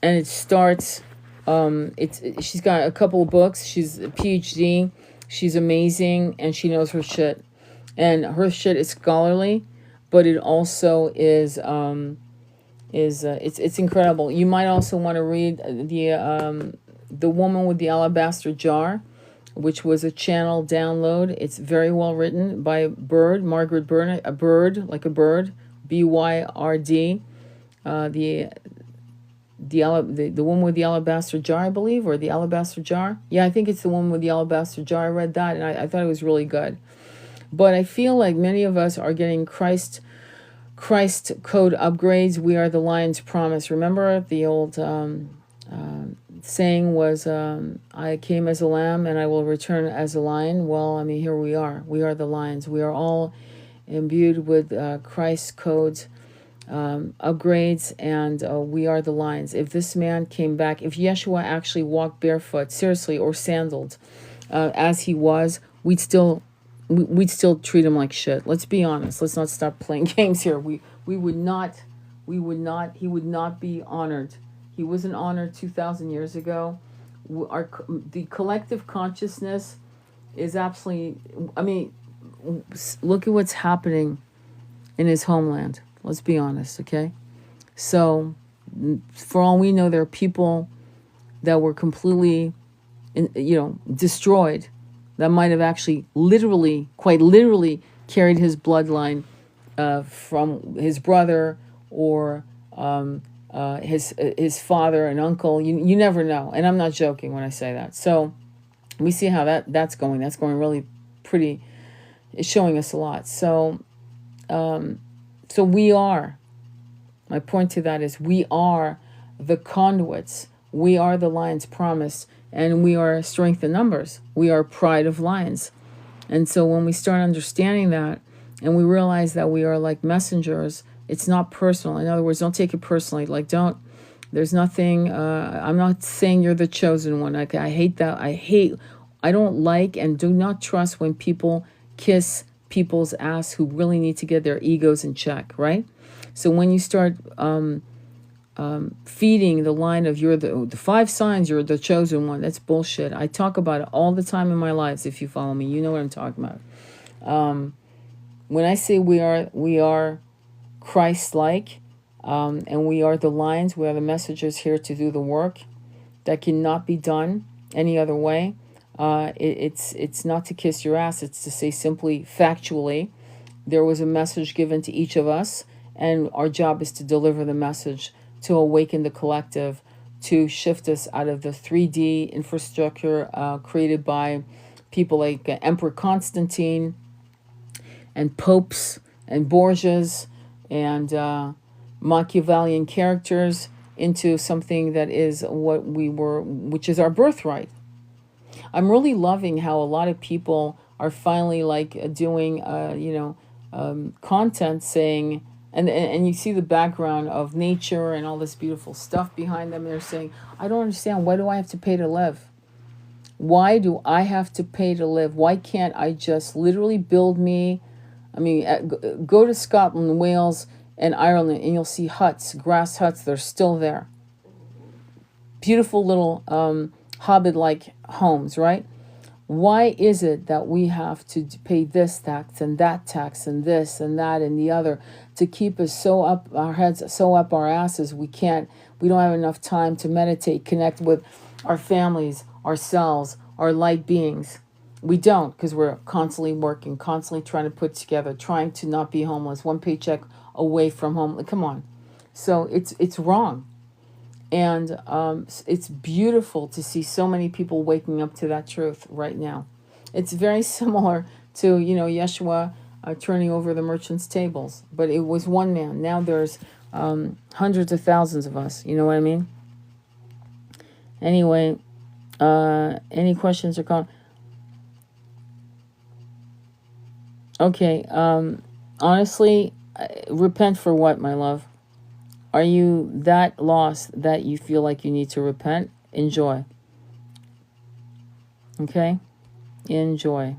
And it starts, she's got a couple of books. She's a PhD. She's amazing, and she knows her shit. And her shit is scholarly, but it also is it's incredible. You might also want to read the Woman with the Alabaster Jar, which was a channel download. It's very well written by Margaret Bird, a bird, like a bird, Byrd. The woman with the alabaster jar, I believe, or the alabaster jar. Yeah, I think it's the woman with the alabaster jar. I read that, and I thought it was really good. But I feel like many of us are getting Christ code upgrades. We are the lion's promise. Remember the old saying was, I came as a lamb and I will return as a lion. Well, here we are. We are the lions. We are all imbued with Christ codes, upgrades, and we are the lions. If this man came back, if Yeshua actually walked barefoot, seriously, or sandaled, as he was, we'd still treat him like shit. Let's be honest. Let's not stop playing games here. He would not be honored. He wasn't honored 2,000 years ago. The collective consciousness is absolutely, look at what's happening in his homeland. Let's be honest, okay? So, for all we know, there are people that were completely, destroyed, that might have actually quite literally carried his bloodline from his brother or his father and uncle. You never know, and I'm not joking when I say that. So, we see how that's going. That's going really pretty. It's showing us a lot. So we are, my point to that is, we are the conduits. We are the lion's promise, and we are strength in numbers. We are pride of lions. And so when we start understanding that, and we realize that we are like messengers, it's not personal. In other words, don't take it personally. There's nothing, I'm not saying you're the chosen one. I hate that. I don't like and do not trust when people kiss people's ass who really need to get their egos in check, right? So when you start feeding the line of you're the five signs, you're the chosen one. That's bullshit. I talk about it all the time in my lives. If you follow me, you know what I'm talking about. When I say we are Christ-like, and we are the lines, we are the messengers here to do the work that cannot be done any other way. It's not to kiss your ass. It's to say simply, factually, there was a message given to each of us, and our job is to deliver the message, to awaken the collective, to shift us out of the 3D infrastructure created by people like Emperor Constantine and popes and Borgias and Machiavellian characters into something that is what we were, which is our birthright. I'm really loving how a lot of people are finally like doing, content saying, and you see the background of nature and all this beautiful stuff behind them. They're saying, I don't understand. Why do I have to pay to live? Why do I have to pay to live? Why can't I just literally build me? I mean, go to Scotland, Wales, and Ireland, and you'll see huts, grass huts. They're still there. Beautiful little hobbit-like homes, right? Why is it that we have to pay this tax and that tax and this and that and the other to keep us so up our heads, so up our asses? We don't have enough time to meditate, connect with our families, ourselves, our light beings. We don't, because we're constantly working, constantly trying to put together, trying to not be homeless, one paycheck away from home. Come on. So it's wrong. And it's beautiful to see so many people waking up to that truth right now. It's very similar to, Yeshua turning over the merchants' tables. But it was one man. Now there's hundreds of thousands of us. You know what I mean? Anyway, any questions or comments? Okay. Honestly, repent for what, my love? Are you that lost that you feel like you need to repent? Enjoy. Okay? Enjoy.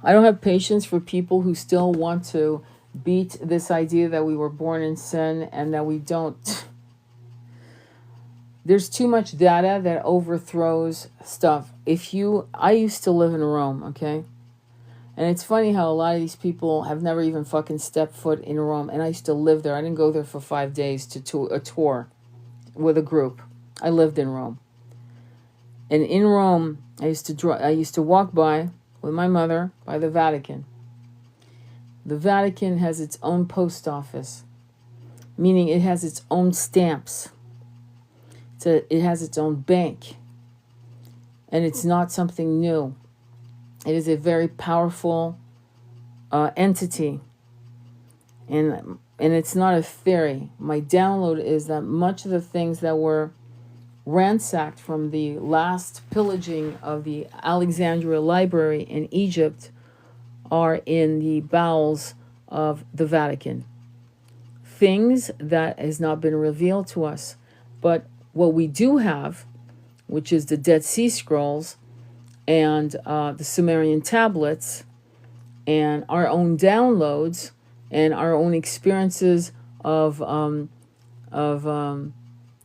I don't have patience for people who still want to beat this idea that we were born in sin and that we don't. There's too much data that overthrows stuff. I used to live in Rome, okay? And it's funny how a lot of these people have never even fucking stepped foot in Rome. And I used to live there. I didn't go there for 5 days to a tour with a group. I lived in Rome. And in Rome, I used to walk by with my mother by the Vatican. The Vatican has its own post office, meaning it has its own stamps. It has its own bank. And it's not something new. It is a very powerful entity, and it's not a theory. My download is that much of the things that were ransacked from the last pillaging of the Alexandria Library in Egypt are in the bowels of the Vatican. Things that has not been revealed to us. But what we do have, which is the Dead Sea Scrolls, and the Sumerian tablets, and our own downloads, and our own experiences of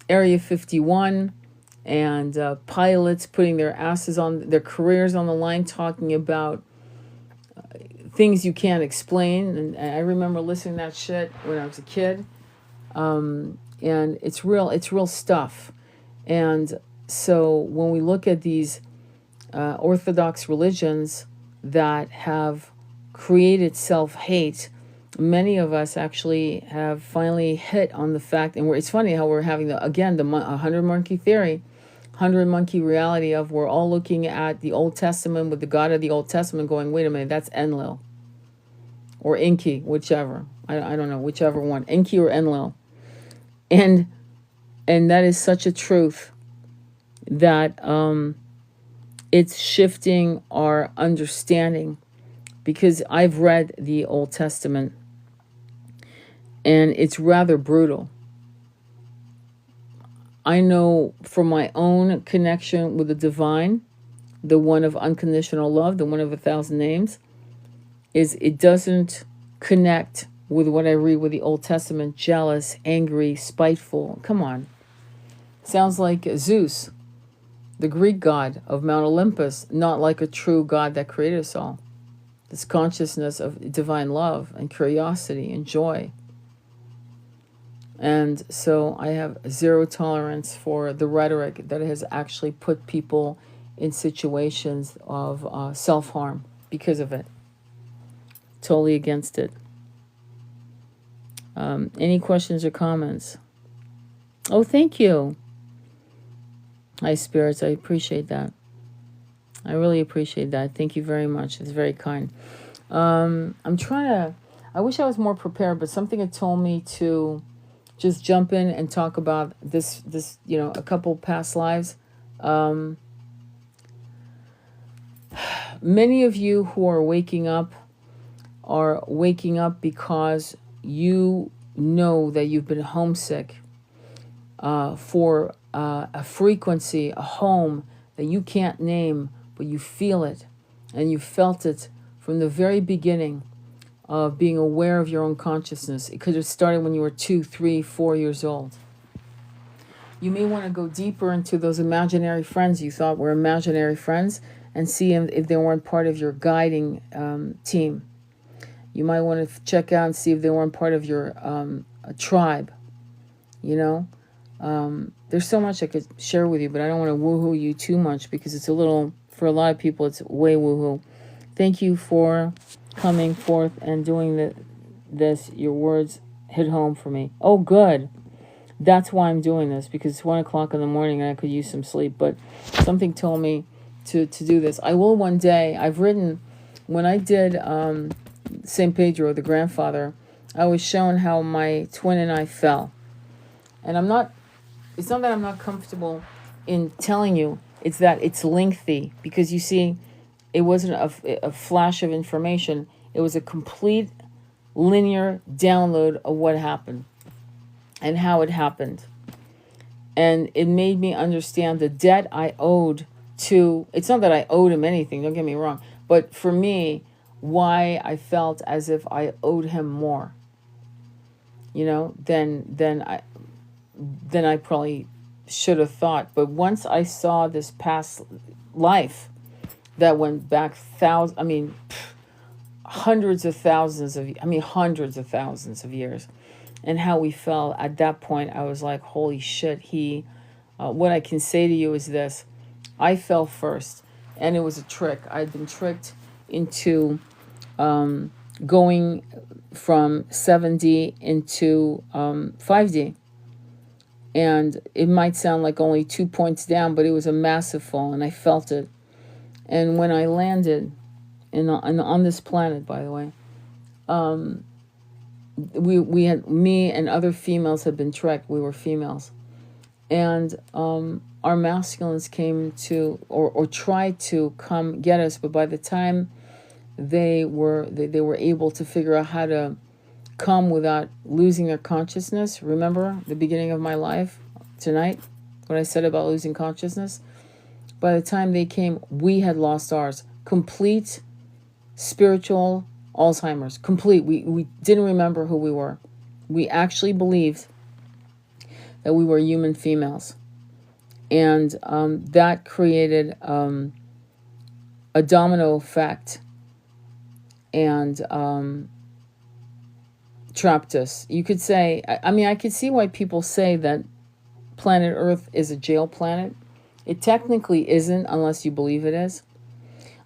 Area 51, and pilots putting their careers on the line, talking about things you can't explain. And I remember listening to that shit when I was a kid, and it's real stuff. And so when we look at these Orthodox religions that have created self-hate, many of us actually have finally hit on the fact, and it's funny how we're having the 100 monkey theory, 100 monkey reality of we're all looking at the Old Testament with the God of the Old Testament going, wait a minute, that's Enlil or Enki, whichever. I don't know, whichever one, Enki or Enlil. And that is such a truth that it's shifting our understanding, because I've read the Old Testament and it's rather brutal. I know from my own connection with the divine, the one of unconditional love, the one of 1,000 names, is it doesn't connect with what I read with the Old Testament, jealous, angry, spiteful. Come on. Sounds like Zeus, the Greek god of Mount Olympus, not like a true God that created us all. This consciousness of divine love and curiosity and joy. And so I have zero tolerance for the rhetoric that has actually put people in situations of self-harm because of it. Totally against it. Any questions or comments? Oh, thank you. Hi, spirits. I appreciate that. I really appreciate that. Thank you very much. It's very kind. I wish I was more prepared, but something had told me to just jump in and talk about this, a couple past lives. Many of you who are waking up because you know that you've been homesick for a frequency, a home that you can't name, but you feel it, and you felt it from the very beginning of being aware of your own consciousness. It could have started when you were 2, 3, 4 years old. You may want to go deeper into those imaginary friends you thought were imaginary friends and see if they weren't part of your guiding team. You might want to check out and see if they weren't part of your tribe. There's so much I could share with you, but I don't want to woohoo you too much because it's a little, for a lot of people, it's way woohoo. Thank you for coming forth and doing this. Your words hit home for me. Oh, good. That's why I'm doing this, because it's 1 o'clock in the morning and I could use some sleep, but something told me to do this. I will one day. I've written, when I did St. Pedro, the grandfather, I was shown how my twin and I fell. And it's not that I'm not comfortable in telling you, it's that it's lengthy, because you see, it wasn't a flash of information. It was a complete linear download of what happened and how it happened. And it made me understand the debt I owed to, it's not that I owed him anything, don't get me wrong, but for me, why I felt as if I owed him more, than I probably should have thought. But once I saw this past life that went back hundreds of thousands of years, and how we fell at that point, I was like, holy shit. What I can say to you is this: I fell first, and it was a trick. I'd been tricked into going from 7D into 5D. And it might sound like only 2 points down, but it was a massive fall, and I felt it. And when I landed on this planet, by the way, we had, me and other females had been trekked. We were females, and our masculines came to or tried to come get us, but by the time they were able to figure out how to come without losing their consciousness. Remember the beginning of my life tonight, what I said about losing consciousness? By the time they came, we had lost ours. Complete spiritual Alzheimer's. Complete. We didn't remember who we were. We actually believed that we were human females. And that created a domino effect and trapped us. You could say, I could see why people say that planet Earth is a jail planet. It technically isn't unless you believe it is.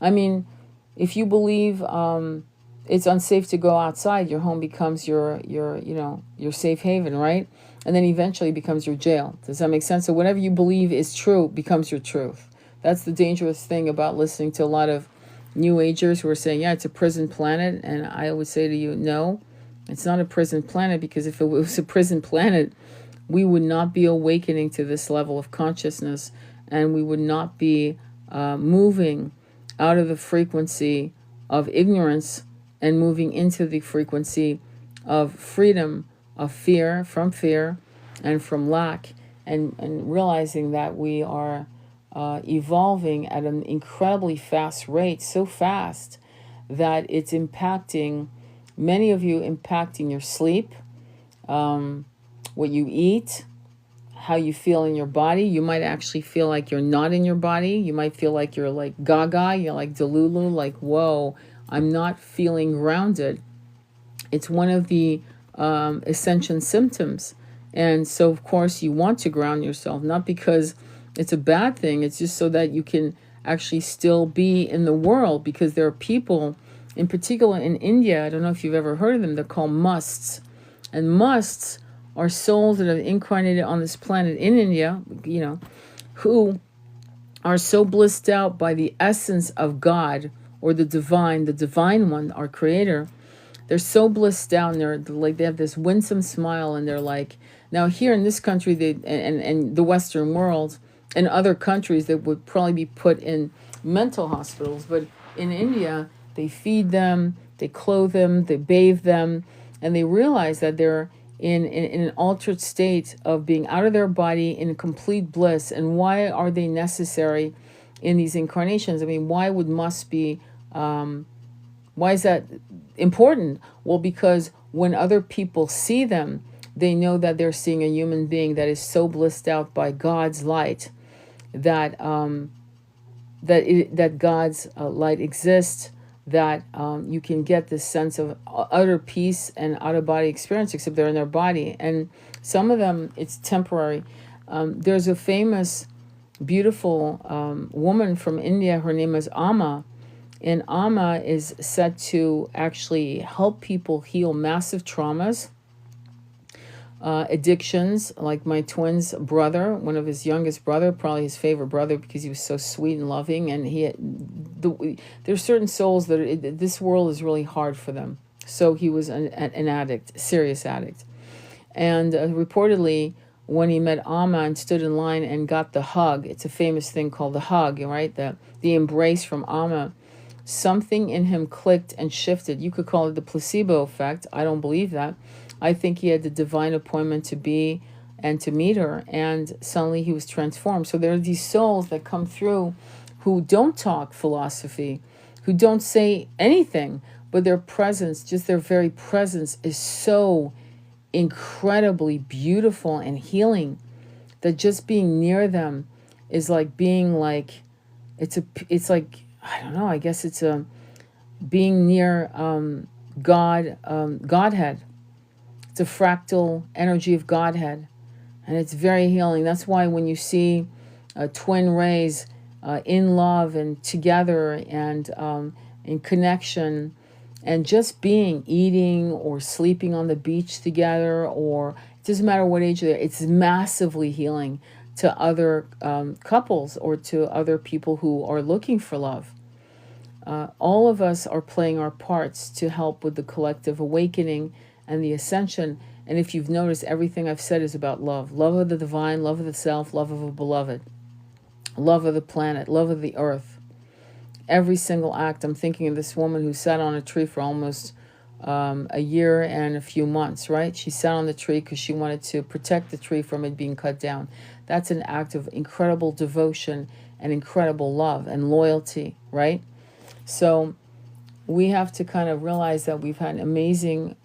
I mean, if you believe it's unsafe to go outside, your home becomes your safe haven, right? And then eventually becomes your jail. Does that make sense? So whatever you believe is true becomes your truth. That's the dangerous thing about listening to a lot of New Agers who are saying, yeah, it's a prison planet. And I would say to you, no, it's not a prison planet, because if it was a prison planet, we would not be awakening to this level of consciousness, and we would not be moving out of the frequency of ignorance and moving into the frequency of freedom, of fear, and from lack, and realizing that we are evolving at an incredibly fast rate, so fast that it's impacting many of you impacting your sleep, what you eat, how you feel in your body. You might actually feel like you're not in your body. You might feel like you're like gaga, you're like delulu, like, whoa, I'm not feeling grounded. It's one of the ascension symptoms. And so, of course, you want to ground yourself, not because it's a bad thing, it's just so that you can actually still be in the world, because there are people, in particular in India, I don't know if you've ever heard of them, they're called musts. And musts are souls that have incarnated on this planet in India, who are so blissed out by the essence of God, or the divine one, our creator. They're so blissed out, and they're like, they have this winsome smile, and they're like, now here in this country, and the Western world and other countries, that would probably be put in mental hospitals. But in India, they feed them, they clothe them, they bathe them, and they realize that they're in an altered state of being out of their body in complete bliss. And why are they necessary in these incarnations? I mean, why would must be, why is that important? Well, because when other people see them, they know that they're seeing a human being that is so blissed out by God's light, that that God's light exists, that you can get this sense of utter peace and out of body experience, except they're in their body. And some of them, it's temporary. There's a famous, beautiful woman from India. Her name is Amma. And Amma is said to actually help people heal massive traumas, addictions, like my twin's brother, one of his youngest brother, probably his favorite brother, because he was so sweet and loving. And there's certain souls that this world is really hard for them. So he was an addict, serious addict. And reportedly, when he met Amma and stood in line and got the hug, it's a famous thing called the hug, right? The embrace from Amma, something in him clicked and shifted. You could call it the placebo effect. I don't believe that. I think he had the divine appointment to be and to meet her, and suddenly he was transformed. So there are these souls that come through who don't talk philosophy, who don't say anything, but their presence, just their very presence, is so incredibly beautiful and healing that just being near them is like being like, it's like, I don't know, I guess it's a being near Godhead. It's a fractal energy of Godhead, and it's very healing. That's why when you see twin rays in love and together and in connection, and just being, eating or sleeping on the beach together, or it doesn't matter what age they're, it's massively healing to other couples or to other people who are looking for love. All of us are playing our parts to help with the collective awakening and the ascension. And if you've noticed, everything I've said is about love. Love of the divine, love of the self, love of a beloved, love of the planet, love of the earth. Every single act. I'm thinking of this woman who sat on a tree for almost a year and a few months, right? She sat on the tree because she wanted to protect the tree from it being cut down. That's an act of incredible devotion and incredible love and loyalty, right? So we have to kind of realize that we've had amazing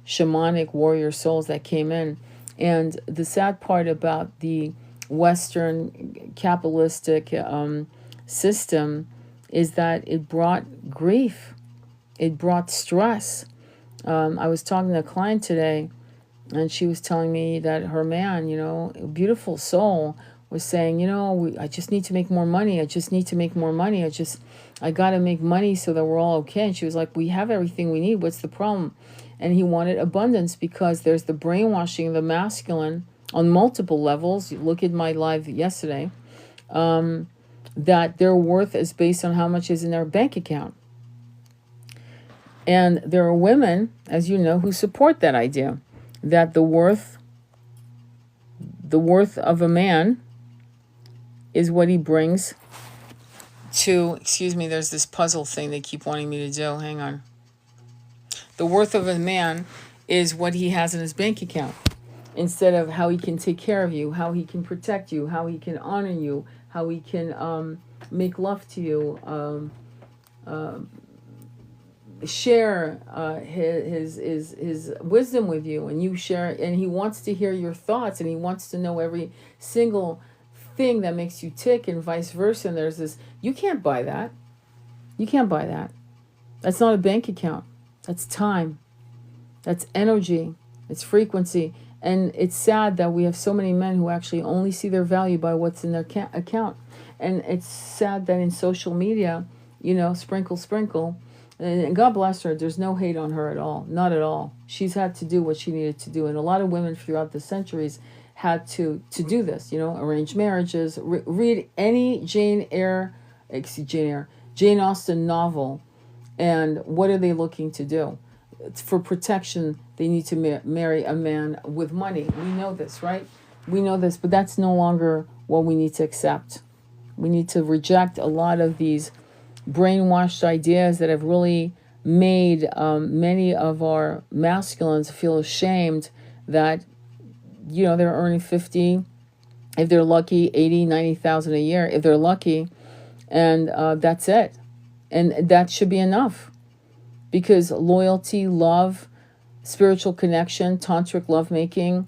shamanic warrior souls that came in. And the sad part about the Western capitalistic system is that it brought grief. It brought stress. I was talking to a client today, and she was telling me that her man, a beautiful soul, was saying, I just need to make more money. I just need to make more money. I got to make money so that we're all okay. And she was like, we have everything we need. What's the problem? And he wanted abundance because there's the brainwashing of the masculine on multiple levels. You look at my live yesterday, that their worth is based on how much is in their bank account. And there are women, as you know, who support that idea, that the worth of a man is what he brings to, excuse me, there's this puzzle thing they keep wanting me to do. Hang on. The worth of a man is what he has in his bank account, instead of how he can take care of you, how he can protect you, how he can honor you, how he can make love to you, share his wisdom with you, and you share, and he wants to hear your thoughts, and he wants to know every single thing that makes you tick, and vice versa. And there's this, you can't buy that. You can't buy that. That's not a bank account. That's time. That's energy. It's frequency. And it's sad that we have so many men who actually only see their value by what's in their account. And it's sad that in social media, sprinkle, sprinkle. And God bless her. There's no hate on her at all. Not at all. She's had to do what she needed to do. And a lot of women throughout the centuries had to do this, arrange marriages. Read any Jane Austen novel. And what are they looking to do? For protection, they need to marry a man with money. We know this, right? We know this, but that's no longer what we need to accept. We need to reject a lot of these brainwashed ideas that have really made many of our masculines feel ashamed that, they're earning 50, if they're lucky, 80, 90,000 a year, if they're lucky, and that's it. And that should be enough. Because loyalty, love, spiritual connection, tantric lovemaking,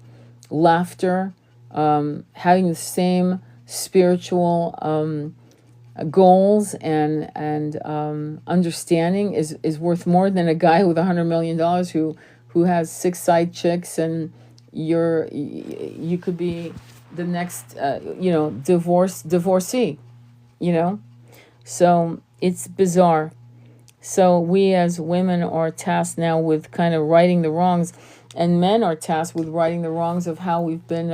laughter, having the same spiritual goals and understanding is worth more than a guy with $100 million who has 6 side chicks, and you could be the next divorcee, So it's bizarre. So we as women are tasked now with kind of righting the wrongs, and men are tasked with righting the wrongs of how we've been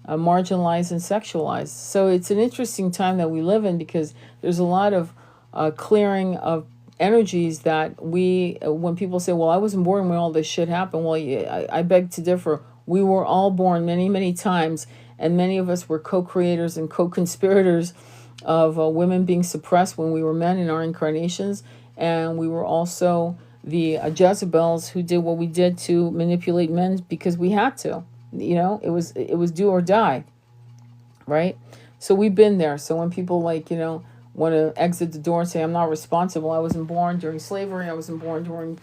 marginalized and sexualized. So it's an interesting time that we live in, because there's a lot of clearing of energies that when people say, well, I wasn't born when all this shit happened. Well, I beg to differ. We were all born many, many times, and many of us were co-creators and co-conspirators of women being suppressed when we were men in our incarnations. And we were also the Jezebels who did what we did to manipulate men because we had to. It was do or die, right? So we've been there. So when people want to exit the door and say, I'm not responsible, I wasn't born during slavery, I wasn't born during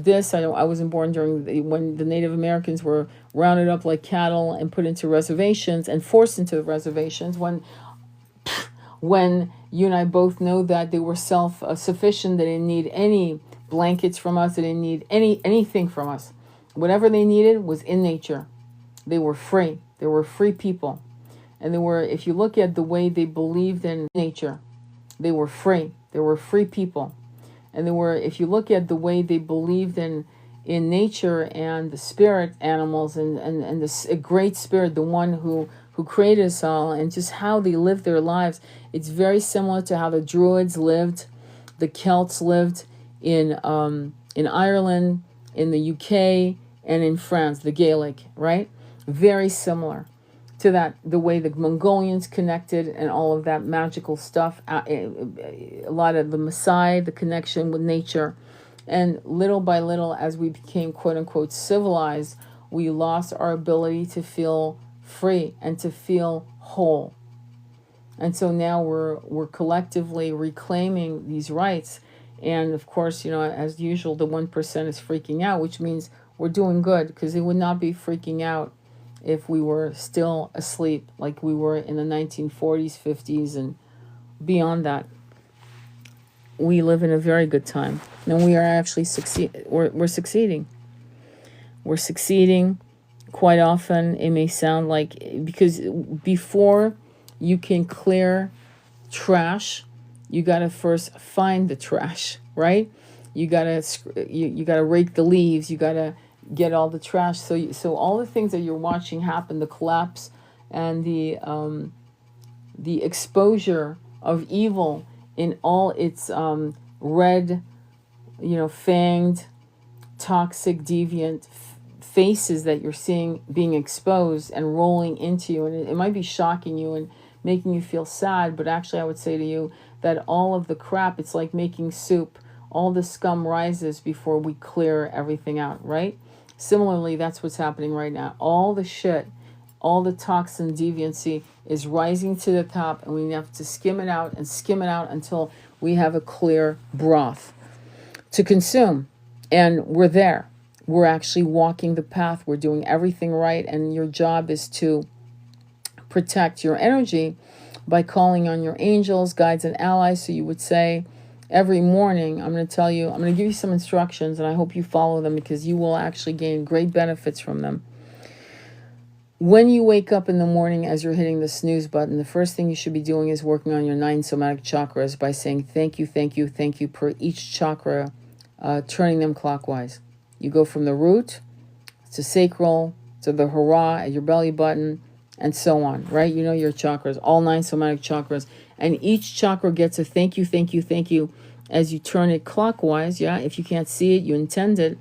this, I wasn't born during when the Native Americans were rounded up like cattle and put into reservations and forced into the reservations, when you and I both know that they were self-sufficient. They didn't need any blankets from us. They didn't need anything from us. Whatever they needed was in nature. They were free. They were free people. And if you look at the way they believed in nature, they were free. They were free people. And if you look at the way they believed in nature and the spirit animals and a great spirit, the one who created us all, and just how they lived their lives, it's very similar to how the Druids lived, the Celts lived in Ireland, in the UK, and in France, the Gaelic, right? Very similar to that, the way the Mongolians connected and all of that magical stuff, a lot of the Maasai, the connection with nature. And little by little, as we became quote unquote civilized, we lost our ability to feel free and to feel whole. And so now we're collectively reclaiming these rights. And of course, as usual, the 1% is freaking out, which means we're doing good, because they would not be freaking out if we were still asleep like we were in the 1940s, 50s, and beyond that. We live in a very good time. And we are actually we're succeeding. We're succeeding. Quite often it may sound like, because before you can clear trash, you got to first find the trash, right? You got to rake the leaves, you got to get all the trash. So all the things that you're watching happen, the collapse and the exposure of evil in all its red, fanged, toxic, deviant faces that you're seeing being exposed and rolling into you. And it might be shocking you and making you feel sad, but actually I would say to you that all of the crap, it's like making soup. All the scum rises before we clear everything out, right? Similarly, that's what's happening right now. All the shit, all the toxin deviancy is rising to the top, and we have to skim it out until we have a clear broth. to consume. And we're there. We're actually walking the path. We're doing everything right. And your job is to protect your energy by calling on your angels, guides, and allies. So you would say every morning, I'm going to give you some instructions, and I hope you follow them because you will actually gain great benefits from them. When you wake up in the morning as you're hitting the snooze button, the first thing you should be doing is working on your 9 somatic chakras by saying thank you, thank you, thank you per each chakra, turning them clockwise. You go from the root to sacral to the hurrah at your belly button and so on, right? You know your chakras, all 9 somatic chakras. And each chakra gets a thank you, thank you, thank you as you turn it clockwise. Yeah, if you can't see it, you intend it.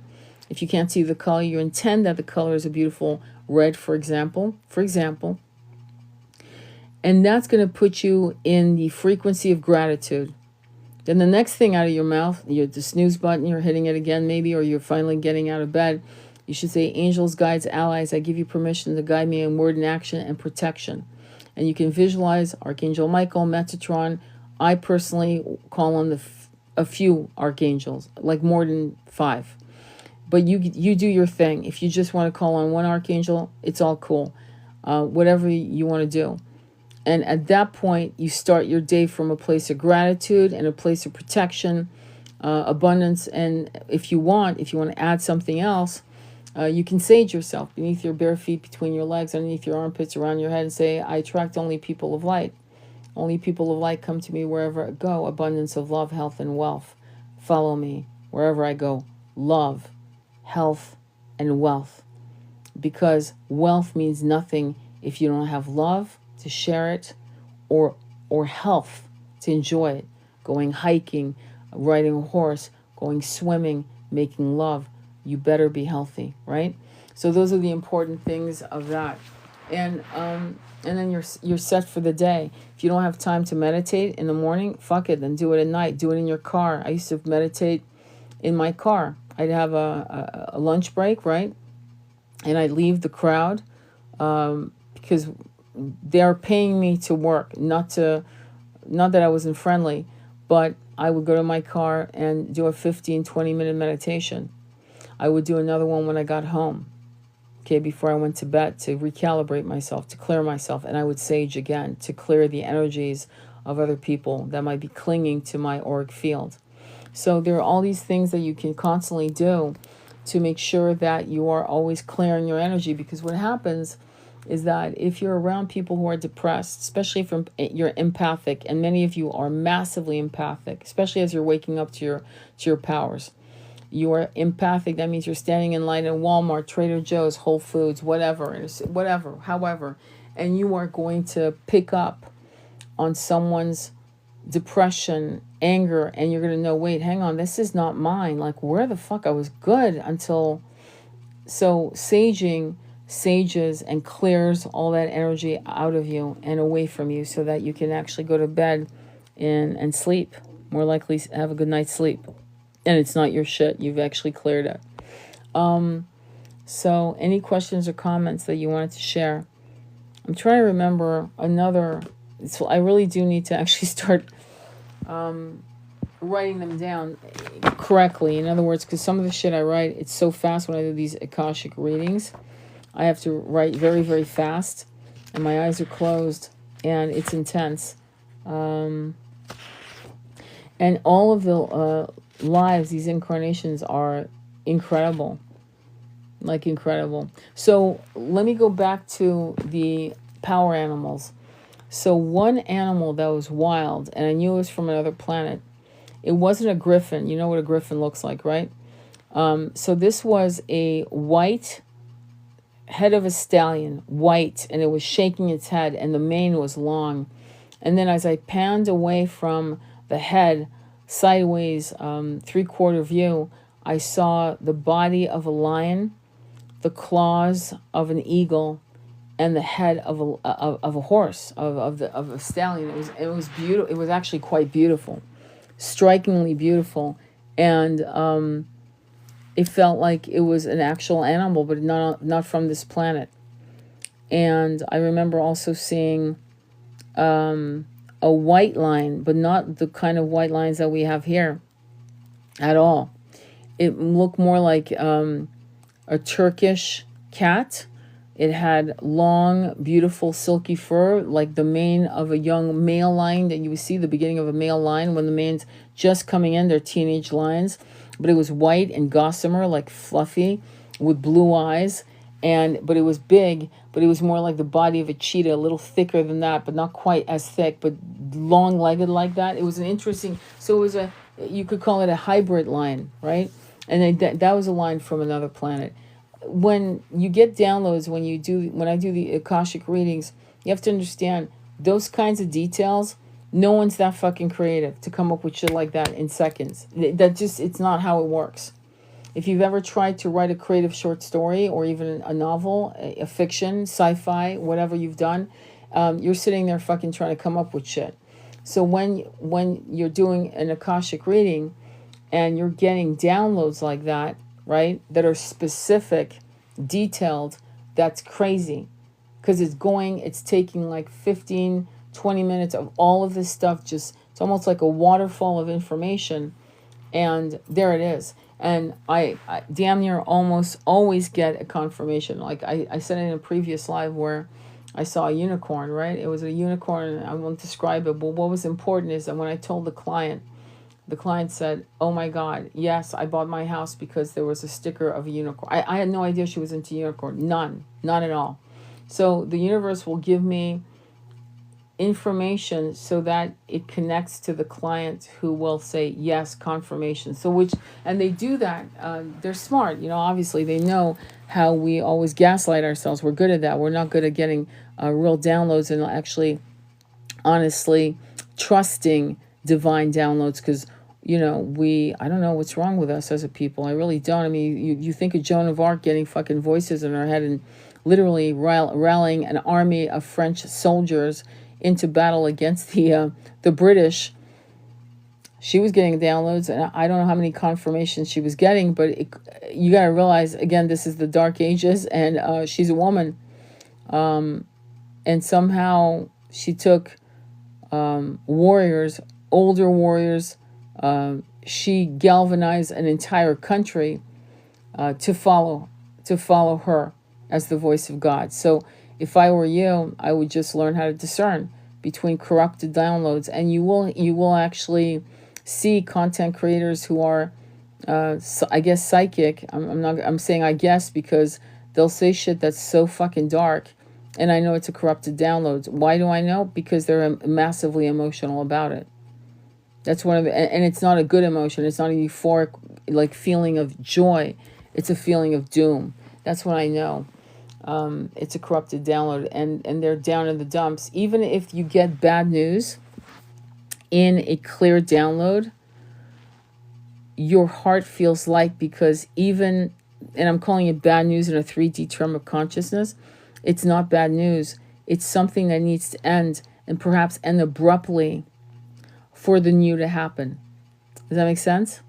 If you can't see the color, you intend that the color is a beautiful red, for example. And that's going to put you in the frequency of gratitude. Then the next thing out of your mouth, the snooze button, you're hitting it again maybe, or you're finally getting out of bed. You should say, angels, guides, allies, I give you permission to guide me in word and action and protection. And you can visualize Archangel Michael, Metatron. I personally call on a few archangels, like more than 5. But you do your thing. If you just want to call on one archangel, it's all cool. Whatever you want to do. And at that point, you start your day from a place of gratitude and a place of protection, abundance. And if you want to add something else, you can sage yourself beneath your bare feet, between your legs, underneath your armpits, around your head, and say, I attract only people of light. Only people of light come to me wherever I go. Abundance of love, health, and wealth. Follow me wherever I go. Love, health, and wealth. Because wealth means nothing if you don't have love to share it, or health to enjoy it. Going hiking, riding a horse, going swimming, making love. You better be healthy, right? So those are the important things of that. And then you're set for the day. If you don't have time to meditate in the morning, fuck it, then do it at night. Do it in your car. I used to meditate in my car. I'd have a lunch break, right? And I'd leave the crowd because they're paying me to work, not that I wasn't friendly, but I would go to my car and do a 15, 20-minute meditation. I would do another one when I got home, okay, before I went to bed, to recalibrate myself, to clear myself, and I would sage again to clear the energies of other people that might be clinging to my auric field. So there are all these things that you can constantly do to make sure that you are always clearing your energy, because what happens is that if you're around people who are depressed, especially if you're empathic, and many of you are massively empathic, especially as you're waking up to your powers. You are empathic. That means you're standing in line at Walmart, Trader Joe's, Whole Foods, however, and you are going to pick up on someone's depression, anger, and you're going to know, wait, hang on, this is not mine. Like, where the fuck? I was good until... So saging sages and clears all that energy out of you and away from you so that you can actually go to bed and sleep. More likely have a good night's sleep. And it's not your shit. You've actually cleared it. So any questions or comments that you wanted to share? I'm trying to remember another... So I really do need to actually start writing them down correctly. In other words, because some of the shit I write, it's so fast when I do these Akashic readings. I have to write very, very fast, and my eyes are closed, and it's intense. And all of the lives, these incarnations, are incredible. Like, incredible. So let me go back to the power animals. So one animal that was wild, and I knew it was from another planet, it wasn't a griffin. You know what a griffin looks like, right? So this was a white head of a stallion, white, and it was shaking its head, and the mane was long. And then as I panned away from the head, sideways, 3/4 view, I saw the body of a lion, the claws of an eagle, and the head of a horse, of a stallion. It was beautiful. It was actually quite beautiful, strikingly beautiful, and it felt like it was an actual animal, but not from this planet. And I remember also seeing a white lion, but not the kind of white lions that we have here at all. It looked more like a Turkish cat. It had long, beautiful, silky fur, like the mane of a young male lion that you would see the beginning of a male lion when the mane's just coming in. They're teenage lions. But it was white and gossamer, like fluffy, with blue eyes. But it was big, but it was more like the body of a cheetah, a little thicker than that, but not quite as thick, but long-legged like that. It was an interesting, so it was you could call it a hybrid lion, right? And that was a line from another planet. When you get downloads, when I do the Akashic readings, you have to understand those kinds of details. No one's that fucking creative to come up with shit like that in seconds. It's not how it works. If you've ever tried to write a creative short story or even a novel, a fiction, sci-fi, whatever you've done, you're sitting there fucking trying to come up with shit. So when you're doing an Akashic reading and you're getting downloads like that, right, that are specific, detailed, that's crazy. Because it's taking like 15, 20 minutes of all of this stuff. It's almost like a waterfall of information. And there it is. And I damn near almost always get a confirmation. Like I said in a previous live where I saw a unicorn, right? It was a unicorn. I won't describe it. But what was important is that when I told the client said, oh my God, yes, I bought my house because there was a sticker of a unicorn. I had no idea she was into unicorn. None at all. So the universe will give me information so that it connects to the client who will say yes, confirmation. And they do that. They're smart, obviously they know how we always gaslight ourselves. We're good at that. We're not good at getting real downloads and actually honestly trusting divine downloads, because I don't know what's wrong with us as a people. I really don't. I mean, you think of Joan of Arc getting fucking voices in her head and literally rallying an army of French soldiers into battle against the British. She was getting downloads, and I don't know how many confirmations she was getting, but you got to realize, again, this is the Dark Ages, and she's a woman. And somehow she took warriors, older warriors. She galvanized an entire country to follow her as the voice of God. So if I were you, I would just learn how to discern between corrupted downloads, and you will actually see content creators who are, I guess, psychic. I'm saying I guess because they'll say shit that's so fucking dark, and I know it's a corrupted download. Why do I know? Because they're massively emotional about it. That's and it's not a good emotion. It's not a euphoric like feeling of joy. It's a feeling of doom. That's when I know. It's a corrupted download, and they're down in the dumps. Even if you get bad news in a clear download, your heart feels light, because and I'm calling it bad news in a 3D term of consciousness, it's not bad news. It's something that needs to end, and perhaps end abruptly for the new to happen. Does that make sense?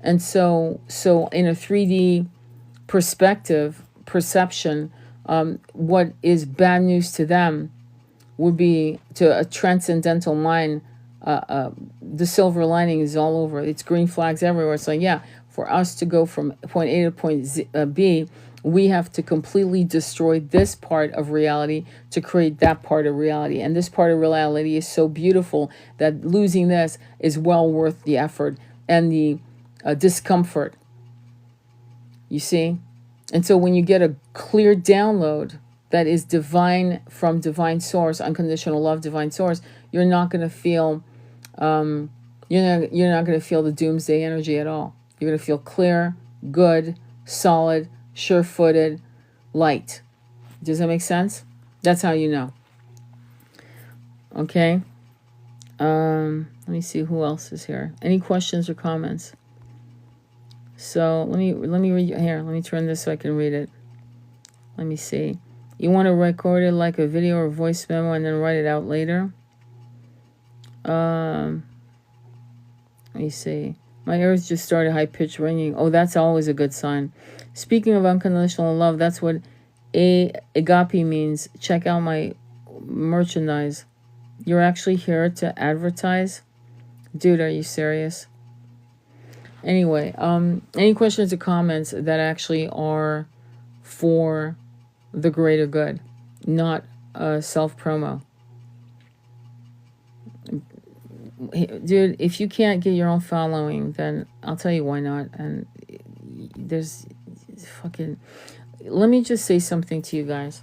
And so in a 3D perception, what is bad news to them would be, to a transcendental mind, the silver lining is all over. It's green flags everywhere. It's like, yeah, for us to go from point A to point B, we have to completely destroy this part of reality to create that part of reality. And this part of reality is so beautiful that losing this is well worth the effort and the discomfort. You see? And so when you get a clear download that is divine, from divine source, unconditional love, divine source, you're not going to feel you're not going to feel the doomsday energy at all. You're going to feel clear, good, solid, sure-footed, light. Does that make sense? That's how you know. Okay. Let me see who else is here. Any questions or comments? So let me read here. Let me turn this so I can read it. Let me see. You want to record it like a video or voice memo and then write it out later? Let me see. My ears just started high-pitched ringing. Oh, that's always a good sign. Speaking of unconditional love, that's what agape means. Check out my merchandise. You're actually here to advertise? Dude, are you serious? Anyway, any questions or comments that actually are for the greater good, not self promo. Dude, if you can't get your own following, then I'll tell you why not. And there's fucking. Let me just say something to you guys.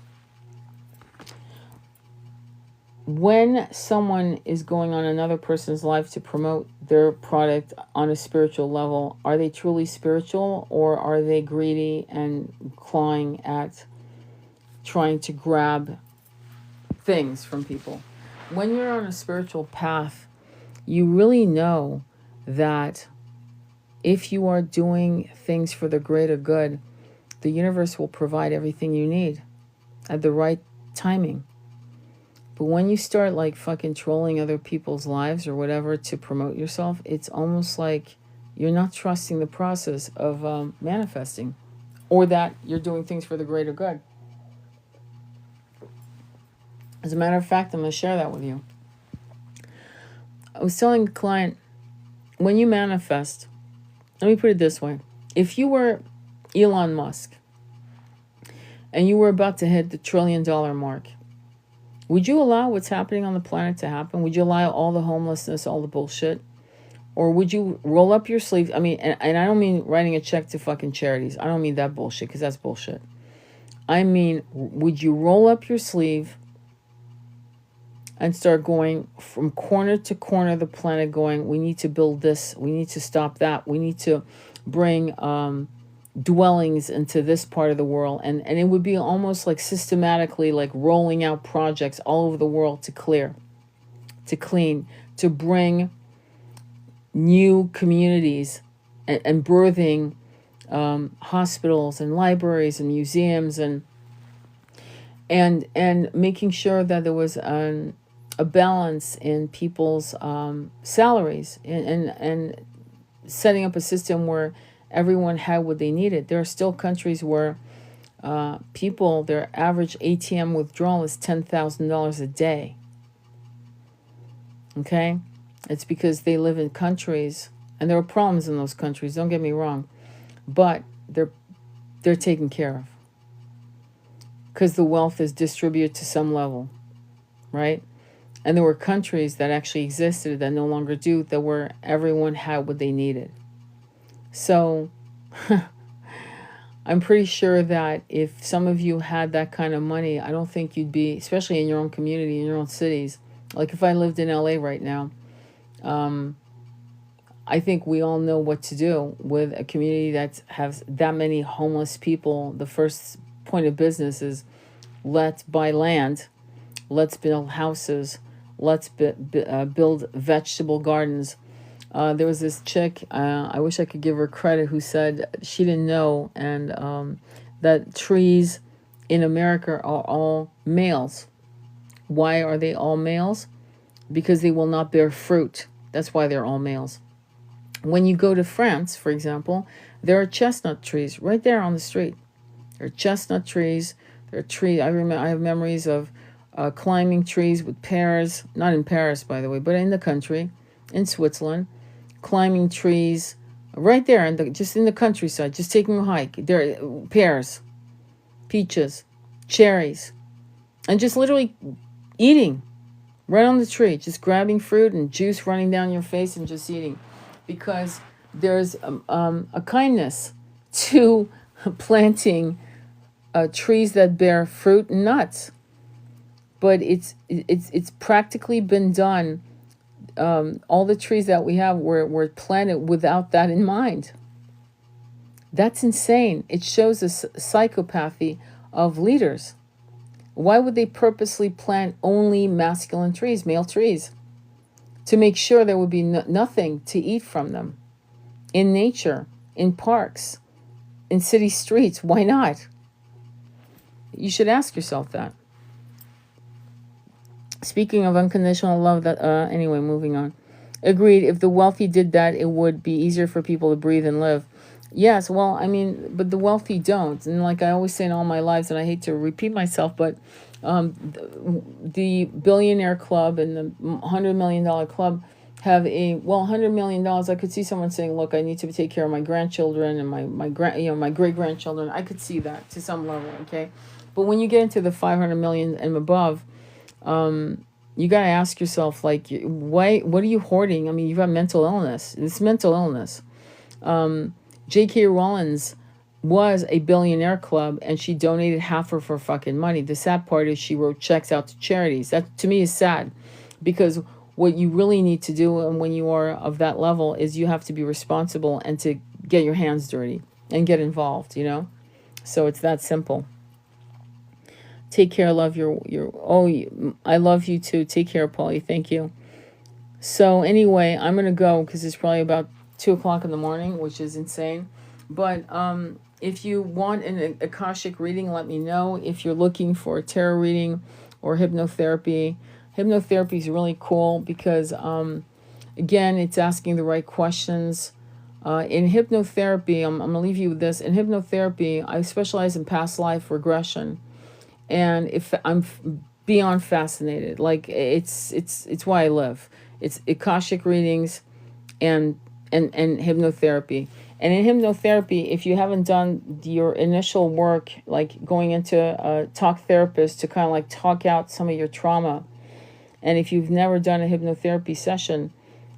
When someone is going on another person's life to promote their product on a spiritual level, are they truly spiritual, or are they greedy and clawing at trying to grab things from people? When you're on a spiritual path, you really know that if you are doing things for the greater good, the universe will provide everything you need at the right timing. But when you start like fucking trolling other people's lives or whatever to promote yourself, it's almost like you're not trusting the process of manifesting, or that you're doing things for the greater good. As a matter of fact, I'm going to share that with you. I was telling a client, when you manifest, let me put it this way. If you were Elon Musk and you were about to hit the $1 trillion mark, would you allow what's happening on the planet to happen? Would you allow all the homelessness, all the bullshit? Or would you roll up your sleeves? I mean, and I don't mean writing a check to fucking charities. I don't mean that bullshit, because that's bullshit. I mean, would you roll up your sleeve and start going from corner to corner of the planet, going, we need to build this, we need to stop that, we need to bring dwellings into this part of the world, and it would be almost like systematically like rolling out projects all over the world to clear, to clean, to bring new communities, and birthing hospitals and libraries and museums, and making sure that there was a balance in people's salaries, and setting up a system where everyone had what they needed. There are still countries where people, their average ATM withdrawal is $10,000 a day. Okay? It's because they live in countries, and there are problems in those countries, don't get me wrong, but they're taken care of, because the wealth is distributed to some level, right? And there were countries that actually existed that no longer do, that where everyone had what they needed. So I'm pretty sure that if some of you had that kind of money, I don't think you'd be, especially in your own community, in your own cities. Like if I lived in LA right now, I think we all know what to do with a community that has that many homeless people. The first point of business is, let's buy land, let's build houses, let's build vegetable gardens. There was this chick, I wish I could give her credit, who said she didn't know, and that trees in America are all males. Why are they all males? Because they will not bear fruit. That's why they're all males. When you go to France, for example, there are chestnut trees right there on the street. There are chestnut trees. There are trees. I have memories of climbing trees with pears. Not in Paris, by the way, but in the country, in Switzerland, climbing trees right there, just in the countryside, just taking a hike. There are pears, peaches, cherries, and just literally eating right on the tree, just grabbing fruit and juice running down your face and just eating. Because there's a kindness to planting trees that bear fruit and nuts. But it's practically been done. All the trees that we have were planted without that in mind. That's insane. It shows a psychopathy of leaders. Why would they purposely plant only masculine trees, male trees? To make sure there would be nothing to eat from them. In nature, in parks, in city streets, why not? You should ask yourself that. Speaking of unconditional love, anyway, moving on. Agreed, if the wealthy did that, it would be easier for people to breathe and live. Yes, well, I mean, but the wealthy don't. And like I always say in all my lives, and I hate to repeat myself, but the billionaire club and the $100 million club, have $100 million, I could see someone saying, look, I need to take care of my grandchildren and my great grandchildren. I could see that to some level. Okay. But when you get into the 500 million and above, you got to ask yourself, like, what are you hoarding? I mean, you've got mental illness. It's mental illness. J.K. Rowling's was a billionaire club, and she donated half of her fucking money. The sad part is she wrote checks out to charities. That to me is sad, because what you really need to do, and when you are of that level, is you have to be responsible and to get your hands dirty and get involved, you know? So it's that simple. Take care, love I love you too. Take care, Paulie. Thank you. So anyway, I'm gonna go because it's probably about 2 o'clock in the morning, which is insane. But if you want an Akashic reading, let me know. If you're looking for a tarot reading or hypnotherapy is really cool because, again, it's asking the right questions. In hypnotherapy, I'm going to leave you with this. In hypnotherapy, I specialize in past life regression. And if I'm beyond fascinated, like it's why I live. It's Akashic readings and hypnotherapy. And in hypnotherapy, if you haven't done your initial work, like going into a talk therapist to kind of like talk out some of your trauma, and if you've never done a hypnotherapy session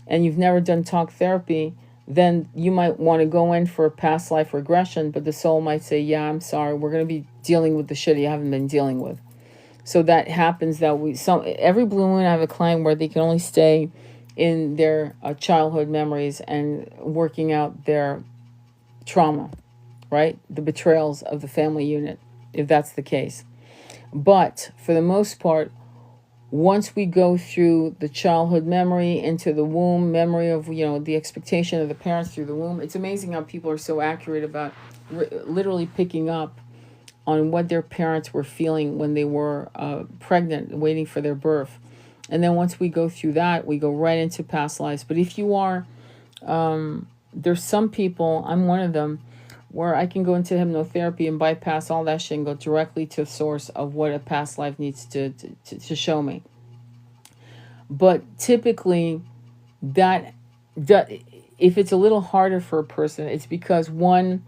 and you've never done talk therapy, then you might want to go in for a past life regression, but the soul might say, yeah, I'm sorry, we're going to be dealing with the shit you haven't been dealing with. So that happens that every blue moon I have a client where they can only stay in their childhood memories and working out their trauma, right? The betrayals of the family unit, if that's the case. But for the most part, once we go through the childhood memory into the womb, memory of, the expectation of the parents through the womb, it's amazing how people are so accurate about literally picking up on what their parents were feeling when they were pregnant, waiting for their birth. And then once we go through that, we go right into past lives. But if you are, there's some people, I'm one of them, where I can go into hypnotherapy and bypass all that shit and go directly to the source of what a past life needs to show me. But typically, that if it's a little harder for a person, it's because, one,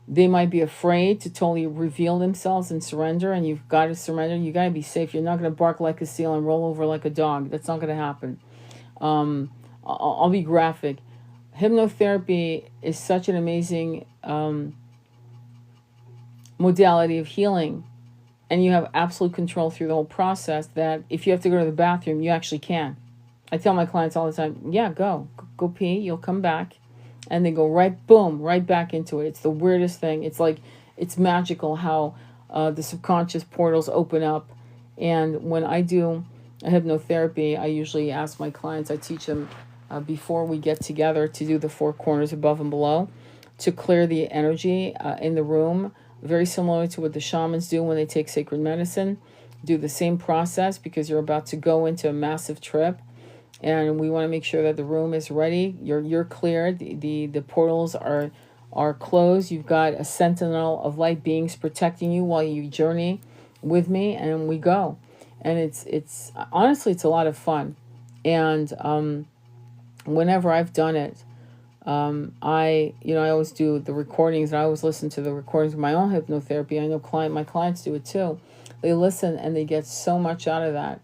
they might be afraid to totally reveal themselves and surrender, and you've got to surrender. You got to be safe. You're not going to bark like a seal and roll over like a dog. That's not going to happen. I'll be graphic. Hypnotherapy is such an amazing modality of healing, and you have absolute control through the whole process, that if you have to go to the bathroom, you actually can. I tell my clients all the time, yeah, go pee, you'll come back. And they go right back into it. It's the weirdest thing. It's like, it's magical how the subconscious portals open up. And when I do a hypnotherapy, I usually ask my clients, I teach them before we get together to do the 4 corners above and below, to clear the energy in the room, very similar to what the shamans do when they take sacred medicine. Do the same process because you're about to go into a massive trip. And we want to make sure that the room is ready. You're cleared. The portals are closed. You've got a sentinel of light beings protecting you while you journey with me, and we go. And it's honestly, it's a lot of fun. And whenever I've done it, I always do the recordings, and I always listen to the recordings of my own hypnotherapy. I know my clients do it too. They listen and they get so much out of that.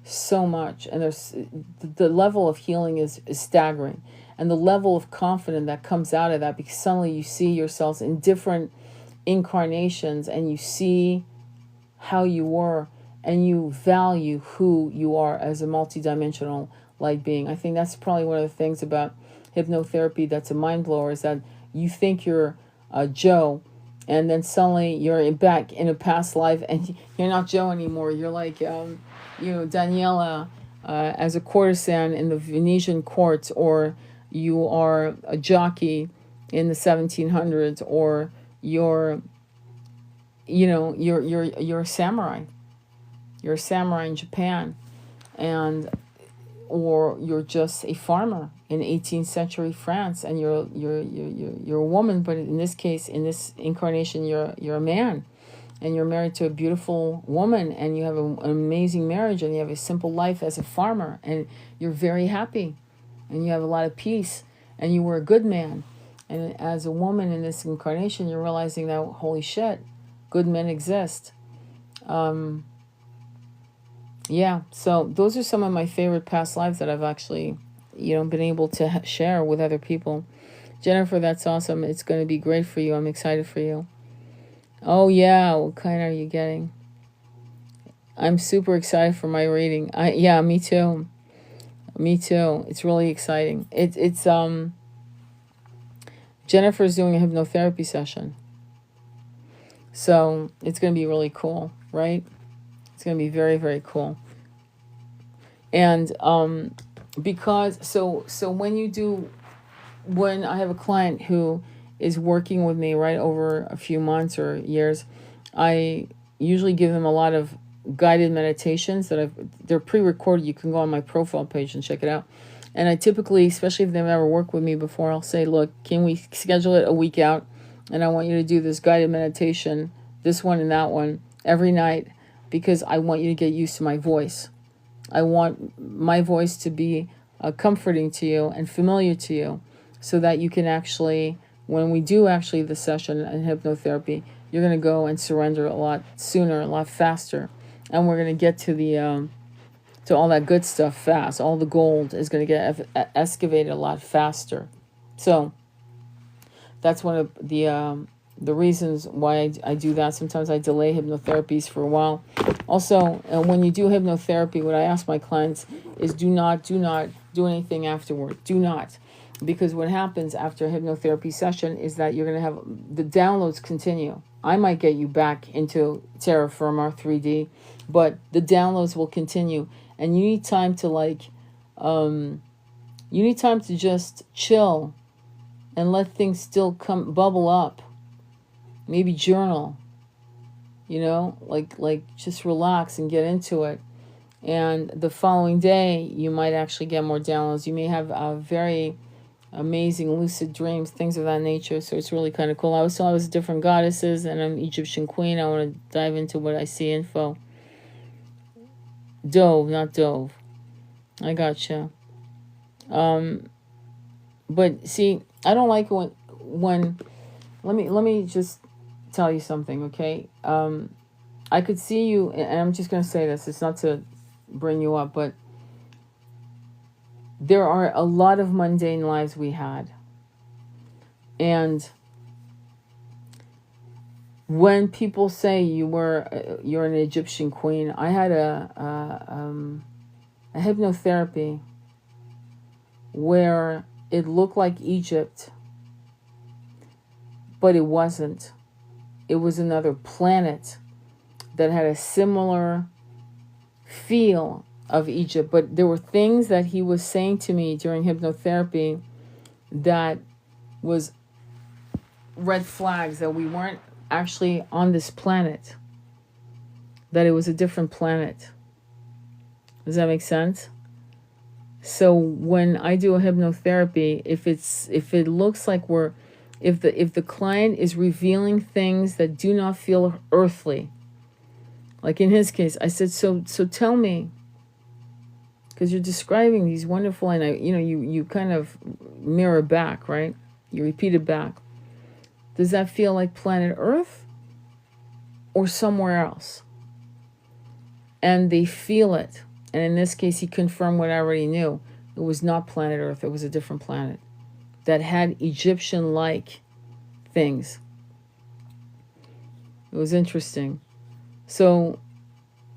So much. And there's the level of healing is staggering, and the level of confidence that comes out of that, because suddenly you see yourselves in different incarnations, and you see how you were, and you value who you are as a multidimensional light being. I think that's probably one of the things about hypnotherapy that's a mind blower, is that you think you're Joe, and then suddenly you're back in a past life and you're not Joe anymore. You're like Daniela as a courtesan in the Venetian courts, or you are a jockey in the 1700s, or you're a samurai. You're a samurai in Japan, or you're just a farmer in 18th century France, and you're a woman, but in this case, in this incarnation, you're a man. And you're married to a beautiful woman, and you have an amazing marriage, and you have a simple life as a farmer, and you're very happy. and you have a lot of peace, and you were a good man. And as a woman in this incarnation, you're realizing that, holy shit, good men exist. Yeah, so those are some of my favorite past lives that I've actually, been able to share with other people. Jennifer, that's awesome. It's going to be great for you. I'm excited for you. Oh, yeah. What kind are you getting? I'm super excited for my reading. Yeah, me too. Me too. It's really exciting. It's Jennifer's doing a hypnotherapy session. So it's going to be really cool, right? It's going to be very, very cool. And because so when I have a client who is working with me right over a few months or years, I usually give them a lot of guided meditations they're pre-recorded. You can go on my profile page and check it out. And I typically, especially if they've never worked with me before, I'll say, look, can we schedule it a week out? And I want you to do this guided meditation, this one and that one, every night, because I want you to get used to my voice. I want my voice to be comforting to you and familiar to you, so that you can actually, when we do actually the session in hypnotherapy, you're going to go and surrender a lot sooner, a lot faster. And we're going to get to to all that good stuff fast. All the gold is going to get excavated a lot faster. So that's one of the reasons why I do that. Sometimes I delay hypnotherapies for a while. Also, when you do hypnotherapy, what I ask my clients is do not do anything afterward. Do not. Because what happens after a hypnotherapy session is that you're going to have the downloads continue. I might get you back into terra firma 3D, but the downloads will continue. And you need time to just chill and let things still bubble up. Maybe journal, like just relax and get into it. And the following day, you might actually get more downloads. You may have a very amazing lucid dreams, things of that nature. So it's really kind of cool. I was told I was different goddesses, and I'm Egyptian queen. I want to dive into what I see info. Dove, not dove. I gotcha. But see, I don't like when let me just tell you something, okay? I could see you, and I'm just going to say this. It's not to bring you up, but there are a lot of mundane lives we had. And when people say you're an Egyptian queen, I had a hypnotherapy where it looked like Egypt, but it wasn't. It was another planet that had a similar feel of Egypt. But there were things that he was saying to me during hypnotherapy that was red flags that we weren't actually on this planet, that it was a different planet. Does that make sense? So when I do a hypnotherapy, if it looks like if the client is revealing things that do not feel earthly, like in his case, I said, so tell me, because you're describing these wonderful, and you kind of mirror back, right? You repeat it back. Does that feel like planet Earth or somewhere else? And they feel it. And in this case, he confirmed what I already knew. It was not planet Earth. It was a different planet that had Egyptian-like things. It was interesting. So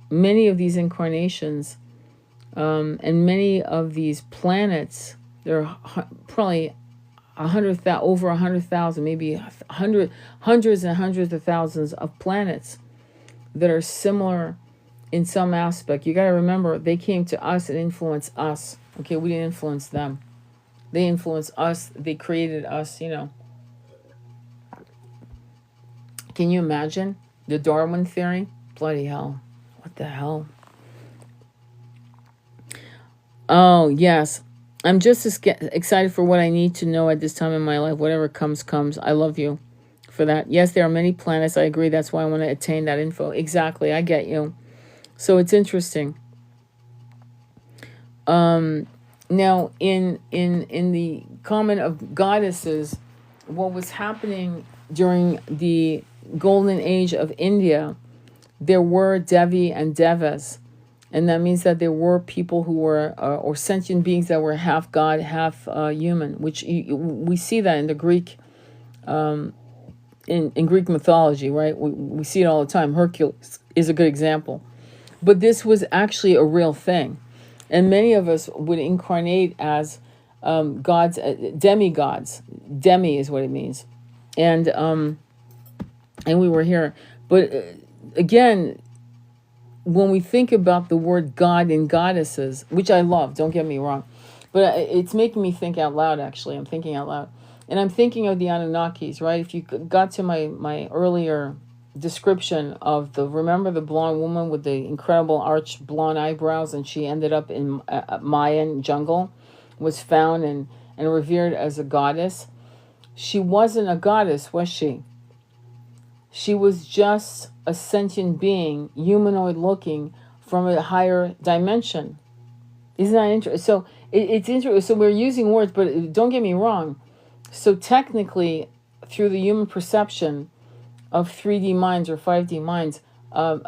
many of these incarnations and many of these planets, there are probably over 100,000, maybe hundreds and hundreds of thousands of planets that are similar in some aspect. You got to remember, they came to us and influenced us. Okay, we didn't influence them. They influenced us. They created us, Can you imagine the Darwin theory? Bloody hell. What the hell? Oh, yes. I'm just as excited for what I need to know at this time in my life. Whatever comes, comes. I love you for that. Yes, there are many planets. I agree. That's why I want to attain that info. Exactly. I get you. So it's interesting. When Now, in the comment of goddesses, what was happening during the golden age of India, there were Devi and Devas, and that means that there were people who were or sentient beings that were half god, half human, which we see that in the Greek in Greek mythology, right? We see it all the time. Hercules is a good example, but this was actually a real thing, and many of us would incarnate as gods, demigods. Demi is what it means, and we were here, but again, when we think about the word God and goddesses, which I love, don't get me wrong, but it's making me think out loud, actually. I'm thinking out loud. And I'm thinking of the Anunnakis, right? If you got to my earlier description of remember the blonde woman with the incredible arched blonde eyebrows, and she ended up in Mayan jungle, was found and revered as a goddess. She wasn't a goddess, was she? She was just a sentient being, humanoid looking, from a higher dimension. Isn't that interesting? So it's interesting. So we're using words, but don't get me wrong. So technically, through the human perception of 3D minds or 5D minds, an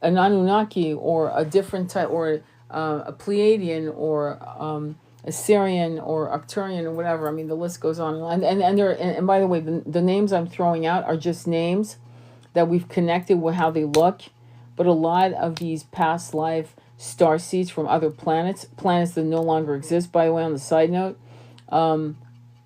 Anunnaki or a different type, or a Pleiadian or Assyrian or Arcturian or whatever. I mean, the list goes on. And by the way, the names I'm throwing out are just names that we've connected with how they look. But a lot of these past life star seeds from other planets that no longer exist, by the way, on the side note,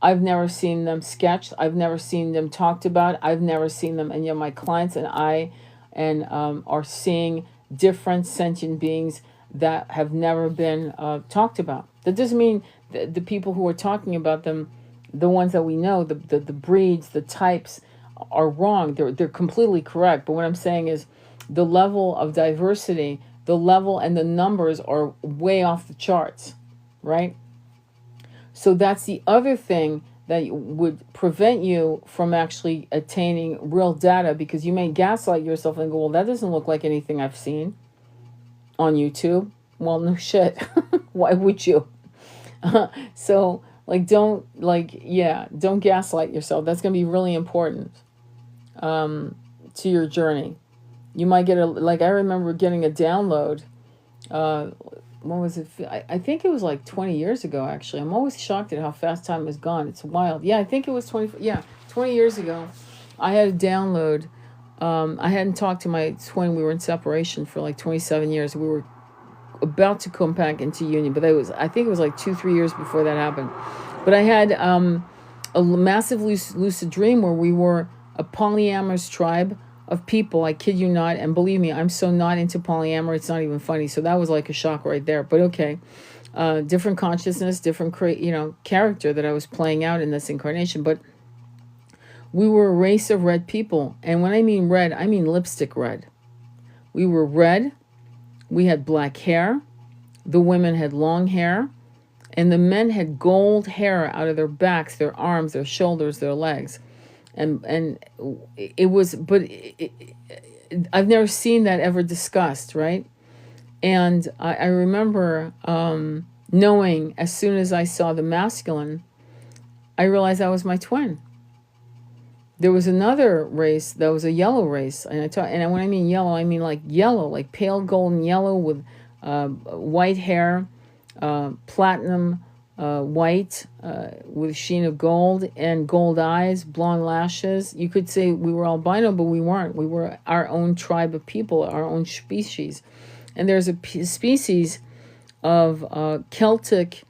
I've never seen them sketched. I've never seen them talked about. I've never seen them. And yet my clients and I are seeing different sentient beings that have never been talked about. That doesn't mean the people who are talking about them, the ones that we know, the breeds, the types, are wrong. They're completely correct. But what I'm saying is the level of diversity, the level and the numbers are way off the charts, right? So that's the other thing that would prevent you from actually attaining real data, because you may gaslight yourself and go, well, that doesn't look like anything I've seen on YouTube. Well, no shit. Why would you? So don't gaslight yourself. That's going to be really important to your journey. You might get I remember getting a download. When was it? I think it was like 20 years ago, actually. I'm always shocked at how fast time has gone. It's wild. Yeah, I think it was 20 years ago. I had a download. I hadn't talked to my twin. We were in separation for like 27 years. We were about to come back into union, but I think it was like 2-3 years before that happened. But I had a massive lucid dream where we were a polyamorous tribe of people. I kid you not. And believe me, I'm so not into polyamory, it's not even funny. So that was like a shock right there. But okay, different consciousness, different character that I was playing out in this incarnation. But we were a race of red people. And when I mean red, I mean lipstick red. We were red. We had black hair. The women had long hair. And the men had gold hair out of their backs, their arms, their shoulders, their legs. And it was, but I've never seen that ever discussed, right? And I remember knowing as soon as I saw the masculine, I realized that was my twin. There was another race that was a yellow race, and when I mean yellow, I mean like yellow, like pale golden yellow with white hair, platinum white with sheen of gold and gold eyes, blonde lashes. You could say we were albino, but we weren't. We were our own tribe of people, our own species. And there's a species of Celtic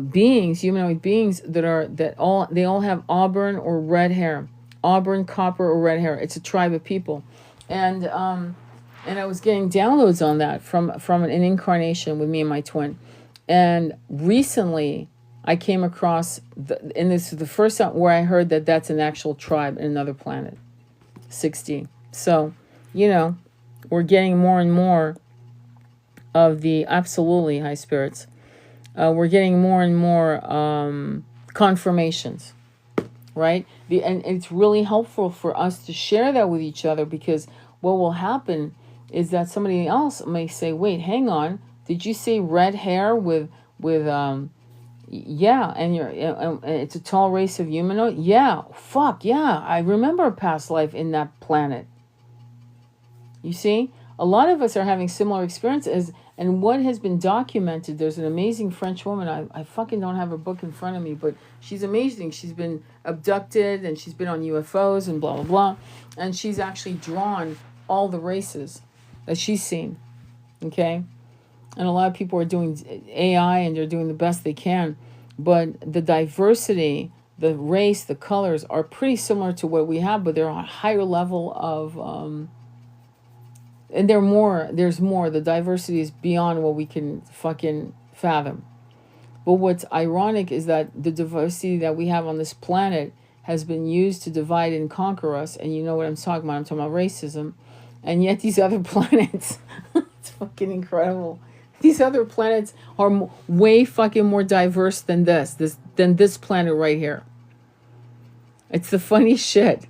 beings, humanoid beings they all have auburn or red hair, auburn, copper, or red hair. It's a tribe of people, and I was getting downloads on that from an incarnation with me and my twin. And recently, I came across, and this is the first time where I heard that that's an actual tribe in another planet, 6D. So, we're getting more and more of the absolutely high spirits. We're getting more and more confirmations, right? And it's really helpful for us to share that with each other, because what will happen is that somebody else may say, wait, hang on. Did you say red hair with with yeah, and it's a tall race of humanoid. Yeah, fuck yeah, I remember a past life in that planet. You see, a lot of us are having similar experiences. And what has been documented, there's an amazing French woman. I fucking don't have her book in front of me, but she's amazing. She's been abducted and she's been on UFOs and blah, blah, blah. And she's actually drawn all the races that she's seen. Okay? And a lot of people are doing AI and they're doing the best they can. But the diversity, the race, the colors are pretty similar to what we have, but they're on a higher level of and there's more. The diversity is beyond what we can fucking fathom. But what's ironic is that the diversity that we have on this planet has been used to divide and conquer us. And you know what I'm talking about. I'm talking about racism. And yet these other planets, it's fucking incredible. These other planets are way fucking more diverse than this planet right here. It's the funny shit.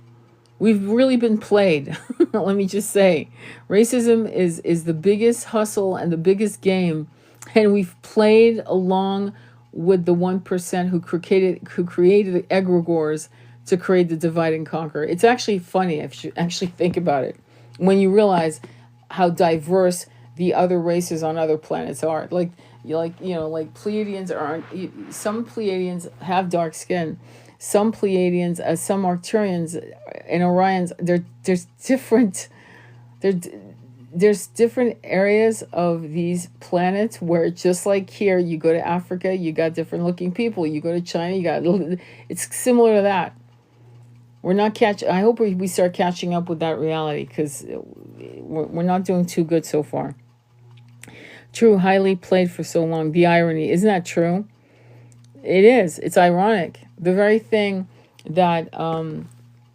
We've really been played. Let me just say, racism is the biggest hustle and the biggest game, and we've played along with the 1% who created the egregores to create the divide and conquer. It's actually funny if you actually think about it, when you realize how diverse the other races on other planets are. Like Pleiadians aren't. Some Pleiadians have dark skin. Some Pleiadians, some Arcturians and Orions, there's different areas of these planets where, just like here, you go to Africa, you got different looking people. You go to China, it's similar to that. We're not I hope we start catching up with that reality, because we're not doing too good so far. True, highly played for so long. The irony, isn't that true? It is. It's ironic. The very thing that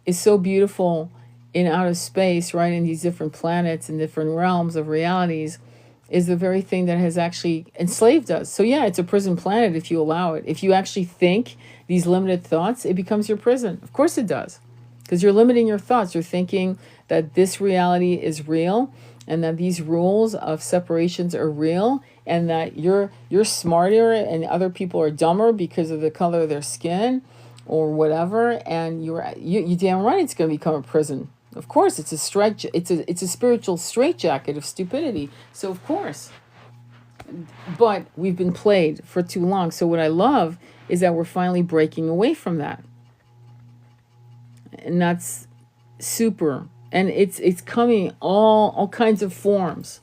is so beautiful in outer space, right, in these different planets and different realms of realities, is the very thing that has actually enslaved us. So yeah, it's a prison planet if you allow it. If you actually think these limited thoughts, it becomes your prison. Of course it does. Because you're limiting your thoughts. You're thinking that this reality is real, and that these rules of separations are real, and that you're smarter and other people are dumber because of the color of their skin or whatever, and you damn right it's going to become a prison. Of course, it's a spiritual straitjacket of stupidity. So of course. But we've been played for too long. So what I love is that we're finally breaking away from that. And that's super. And it's coming all kinds of forms.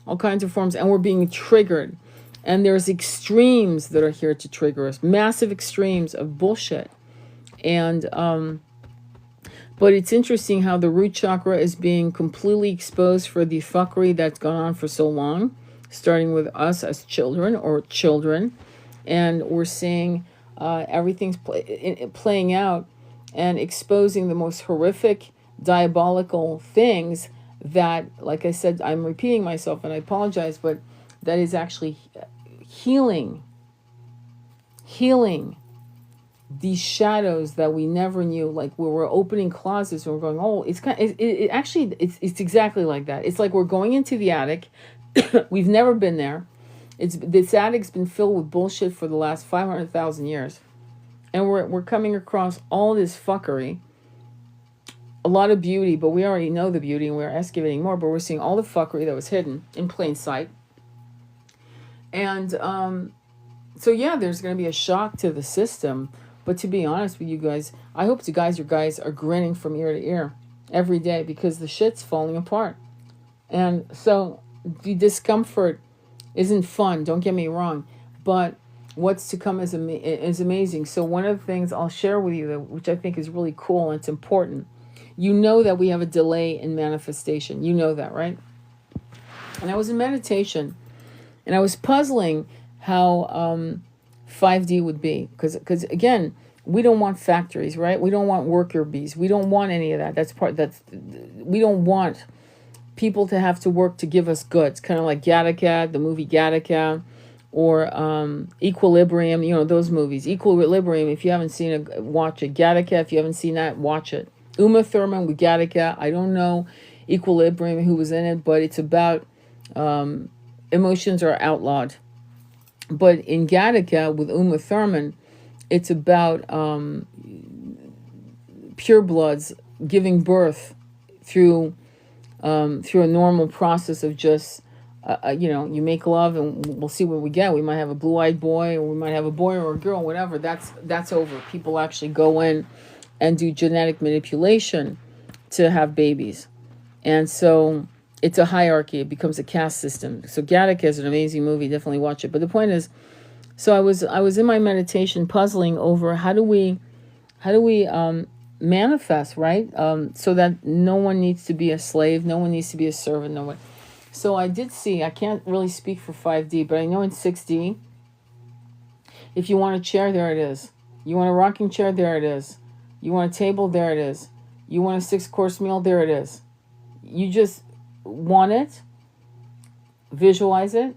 All kinds of forms. And we're being triggered. And there's extremes that are here to trigger us. Massive extremes of bullshit. And but it's interesting how the root chakra is being completely exposed for the fuckery that's gone on for so long, starting with us as children. And we're seeing everything's playing out and exposing the most horrific, diabolical things that, like I said, I'm repeating myself and I apologize, but that is actually healing these shadows that we never knew. Like where we're opening closets and we're going, oh, it's exactly like that. It's like we're going into the attic. We've never been there. This attic's been filled with bullshit for the last 500,000 years. And we're coming across all this fuckery. A lot of beauty, but we already know the beauty and we're excavating more, but we're seeing all the fuckery that was hidden in plain sight. And so yeah, there's going to be a shock to the system. But to be honest with you guys, I hope your guys are grinning from ear to ear every day, because the shit's falling apart. And so the discomfort isn't fun, don't get me wrong, but what's to come is amazing. So one of the things I'll share with you, which I think is really cool and it's important, you know that we have a delay in manifestation. You know that, right? And I was in meditation and I was puzzling how 5D would be, because again, we don't want factories, right? We don't want worker bees. We don't want any of that. We don't want people to have to work to give us goods, kind of like Gattaca, the movie Gattaca, or Equilibrium, those movies. Equilibrium, if you haven't seen it, watch it. Gattaca, if you haven't seen that, watch it. Uma Thurman with Gattaca. I don't know Equilibrium, who was in it, but it's about emotions are outlawed. But in Gattaca with Uma Thurman, it's about purebloods giving birth through through a normal process of just you make love and we'll see what we get. We might have a blue-eyed boy, or we might have a boy or a girl, whatever. That's over. People actually go in and do genetic manipulation to have babies, and so it's a hierarchy. It becomes a caste system. So Gattaca is an amazing movie. Definitely watch it. But the point is, so I was in my meditation puzzling over how do we manifest, right? So that no one needs to be a slave, no one needs to be a servant, no one. So I did see, I can't really speak for 5D, but I know in 6D, if you want a chair, there it is. You want a rocking chair, there it is. You want a table, there it is. You want a 6-course meal, there it is. You just want it, visualize it,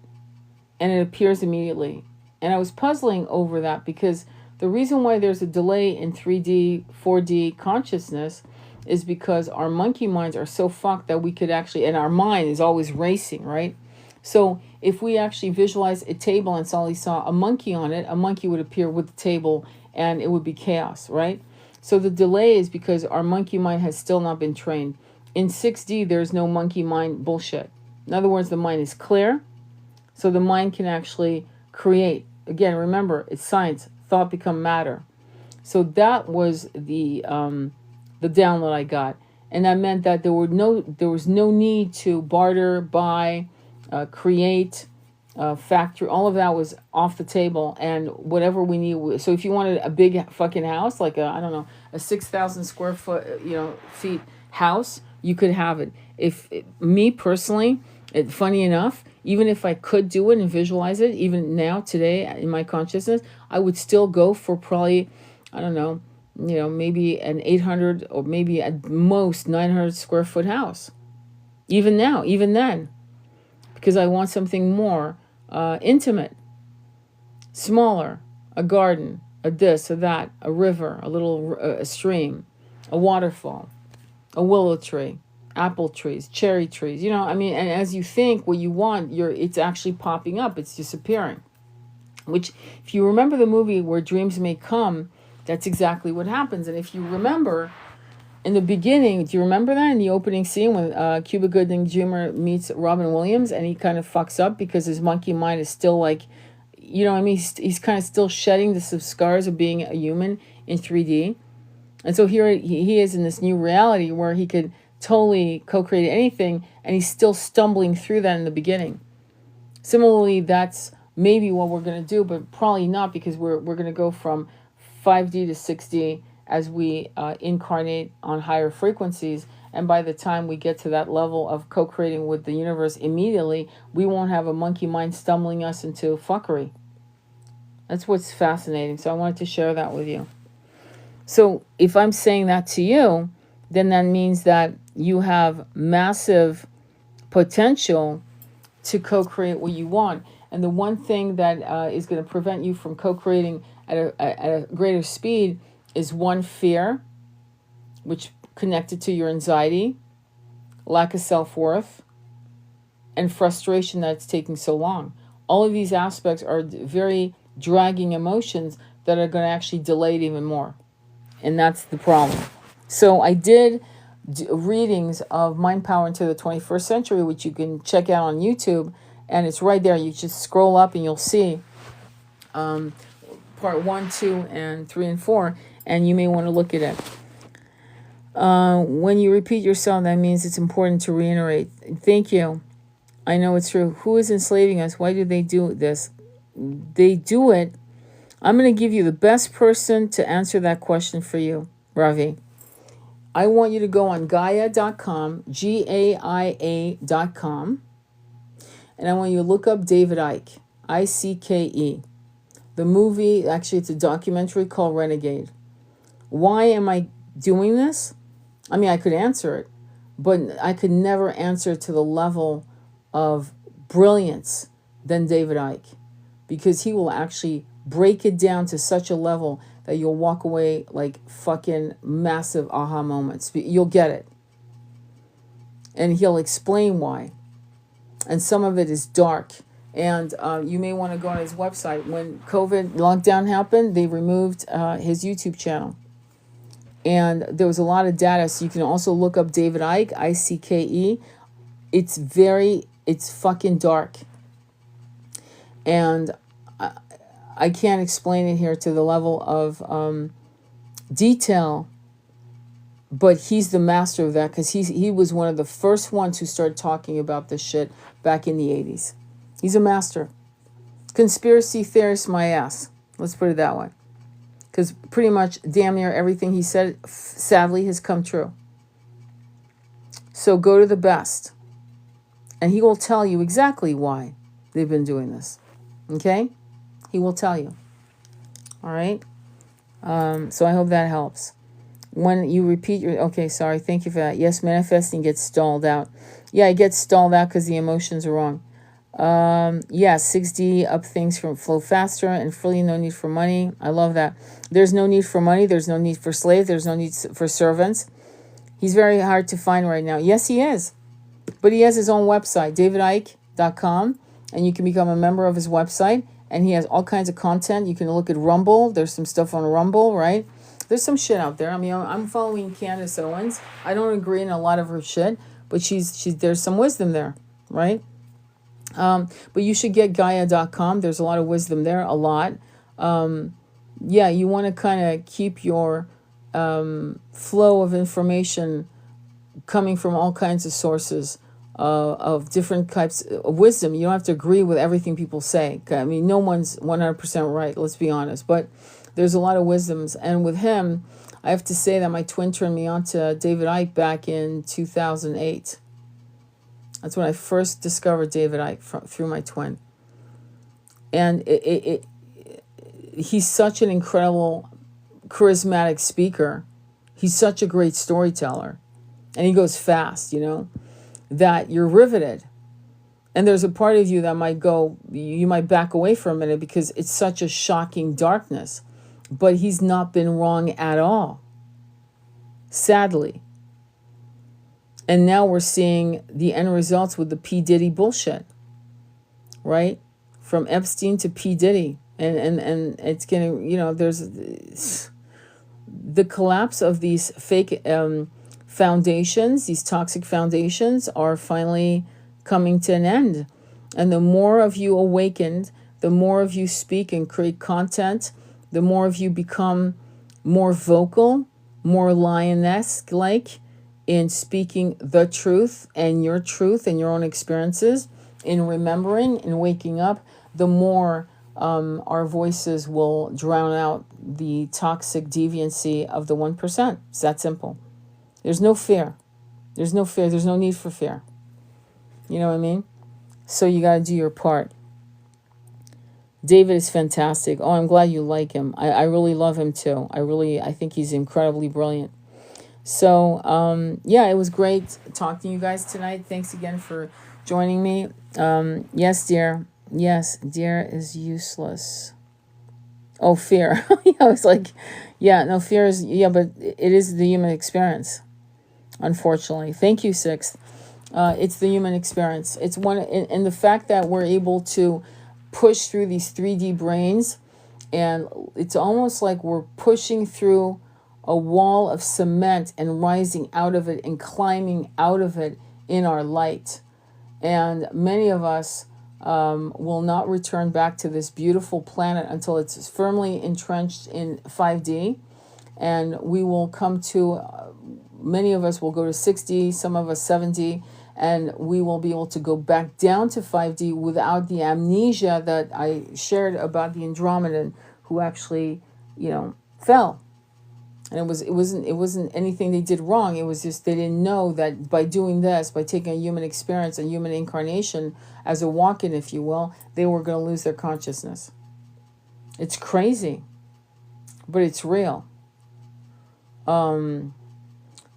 and it appears immediately. And I was puzzling over that because the reason why there's a delay in 3D, 4D consciousness is because our monkey minds are so fucked that we could actually, and our mind is always racing, right? So if we actually visualize a table and suddenly saw a monkey on it, a monkey would appear with the table and it would be chaos, right? So the delay is because our monkey mind has still not been trained. In 6D, there's no monkey mind bullshit. In other words, the mind is clear, so the mind can actually create. Again, remember, it's science. Thought become matter. So that was the download I got, and that meant that there was no need to barter, buy, create, factory. All of that was off the table, and whatever we need. So if you wanted a big fucking house, like a 6,000 square foot feet house, you could have it. If me personally, funny enough, even if I could do it and visualize it, even now, today, in my consciousness, I would still go for probably, I don't know, maybe an 800 or maybe at most 900 square foot house. Even now, even then. Because I want something more intimate, smaller, a garden, a this, a that, a river, a stream, a waterfall, a willow tree, apple trees, cherry trees, and as you think what you want, it's actually popping up, it's disappearing. Which, if you remember the movie Where Dreams May Come, that's exactly what happens. And if you remember, in the beginning, do you remember that in the opening scene when Cuba Gooding Jr. meets Robin Williams and he kind of fucks up because his monkey mind is still like, he's kind of still shedding the scars of being a human in 3D. And so here he is in this new reality where he could totally co-create anything, and he's still stumbling through that in the beginning. Similarly, that's maybe what we're going to do, but probably not, because we're going to go from 5D to 6D as we incarnate on higher frequencies. And by the time we get to that level of co-creating with the universe immediately, we won't have a monkey mind stumbling us into fuckery. That's what's fascinating. So I wanted to share that with you. So if I'm saying that to you, then that means that you have massive potential to co-create what you want. And the one thing that is going to prevent you from co-creating at a greater speed is one, fear, which connected to your anxiety, lack of self-worth, and frustration that it's taking so long. All of these aspects are very dragging emotions that are going to actually delay it even more. And that's the problem. So I did readings of Mind Power into the 21st Century, which you can check out on YouTube, and it's right there. You just scroll up and you'll see part 1, 2, and 3, and 4, and you may want to look at it. When you repeat yourself, that means it's important to reiterate. Thank you. I know it's true. Who is enslaving us? Why do they do this? They do it. I'm going to give you the best person to answer that question for you, Ravi. I want you to go on Gaia.com, Gaia.com, and I want you to look up David Icke, Icke. The movie, actually it's a documentary called Renegade. Why am I doing this? I mean, I could answer it, but I could never answer to the level of brilliance than David Icke, because he will actually break it down to such a level that you'll walk away like fucking massive aha moments. You'll get it. And he'll explain why. And some of it is dark And you may want to go on his website. When COVID lockdown happened, they removed his YouTube channel. And there was a lot of data. So you can also look up David Icke, ICKE. It's fucking dark. And I can't explain it here to the level of detail, but he's the master of that, because he was one of the first ones who started talking about this shit back in the 80s. He's a master. Conspiracy theorist my ass. Let's put it that way. Because pretty much damn near everything he said, sadly, has come true. So go to the best. And he will tell you exactly why they've been doing this. Okay? He will tell you. All right? So I hope that helps. When you repeat your... Okay, sorry. Thank you for that. Yes, manifesting gets stalled out. Yeah, it gets stalled out because the emotions are wrong. Yeah, 6D up things from flow faster and freely, no need for money. I love that. There's no need for money. There's no need for slaves. There's no need for servants. He's very hard to find right now. Yes, he is. But he has his own website, davidicke.com, and you can become a member of his website. And he has all kinds of content. You can look at Rumble. There's some stuff on Rumble, right? There's some shit out there. I mean, I'm following Candace Owens. I don't agree in a lot of her shit, but she's there's some wisdom there, right? But you should get Gaia.com. There's a lot of wisdom there, a lot. Yeah, you want to kind of keep your flow of information coming from all kinds of sources of different types of wisdom. You don't have to agree with everything people say. I mean, no one's 100% right, let's be honest. But there's a lot of wisdoms. And with him, I have to say that my twin turned me on to David Icke back in 2008. That's when I first discovered David Icke through my twin. And he's such an incredible, charismatic speaker. He's such a great storyteller. And he goes fast, you know, that you're riveted. And there's a part of you that might go, you might back away for a minute because it's such a shocking darkness. But he's not been wrong at all, sadly. And now we're seeing the end results with the P. Diddy bullshit, right? From Epstein to P. Diddy. And it's getting, you know, there's the collapse of these fake foundations, these toxic foundations are finally coming to an end. And the more of you awakened, the more of you speak and create content, the more of you become more vocal, more lioness-like, in speaking the truth and your own experiences, in remembering and waking up, the more our voices will drown out the toxic deviancy of the 1%. It's that simple. There's no fear. There's no fear. There's no need for fear. You know what I mean? So you got to do your part. David is fantastic. Oh, I'm glad you like him. I really love him too. I think he's incredibly brilliant. So, yeah, it was great talking to you guys tonight. Thanks again for joining me. Yes, dear. Yes, dear is useless. Oh, fear. I was like, yeah, no, fear is, yeah, but it is the human experience, unfortunately. Thank you, Sixth. It's the human experience. It's one, and the fact that we're able to push through these 3D brains, and it's almost like we're pushing through a wall of cement and rising out of it and climbing out of it in our light. And many of us will not return back to this beautiful planet until it's firmly entrenched in 5D. And we will come to, many of us will go to 6D, some of us 7D, and we will be able to go back down to 5D without the amnesia that I shared about the Andromedan who actually, you know, fell. And it wasn't anything they did wrong. It was just they didn't know that by doing this, by taking a human experience, a human incarnation as a walk-in, if you will, they were going to lose their consciousness. It's crazy, but it's real. And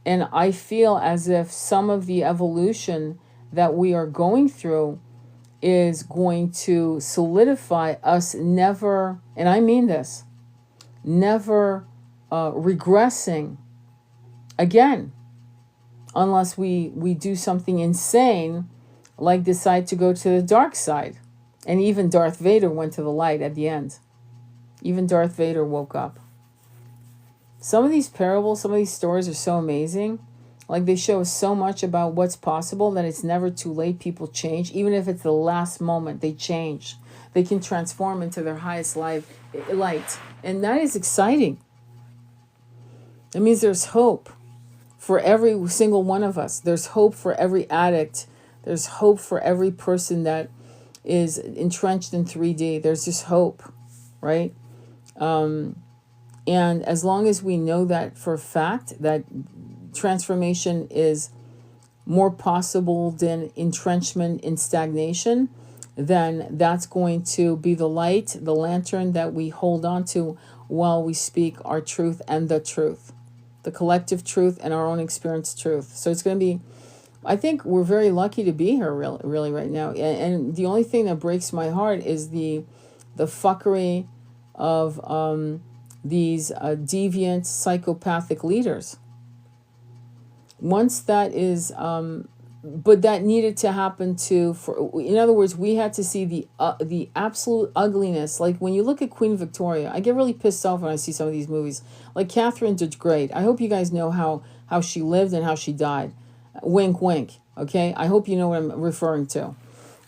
I feel as if some of the evolution that we are going through is going to solidify us never, and I mean this, never regressing again, unless we do something insane, like decide to go to the dark side. And even Darth Vader went to the light at the end. Even Darth Vader woke up. Some of these parables, some of these stories are so amazing. Like, they show us so much about what's possible that it's never too late. People change. Even if it's the last moment, they change. They can transform into their highest light. And that is exciting. It means there's hope for every single one of us. There's hope for every addict. There's hope for every person that is entrenched in 3D. There's just hope, right? And as long as we know that for a fact, that transformation is more possible than entrenchment in stagnation, then that's going to be the light, the lantern that we hold on to while we speak our truth and the truth, the collective truth and our own experience truth. So it's going to be, I think we're very lucky to be here really right now. And the only thing that breaks my heart is the fuckery of these deviant psychopathic leaders. Once that is, but that needed to happen in other words, we had to see the absolute ugliness. Like, when you look at Queen Victoria, I get really pissed off when I see some of these movies. Like, Catherine did great. I hope you guys know how she lived and how she died. Wink, wink. Okay, I hope you know what I'm referring to.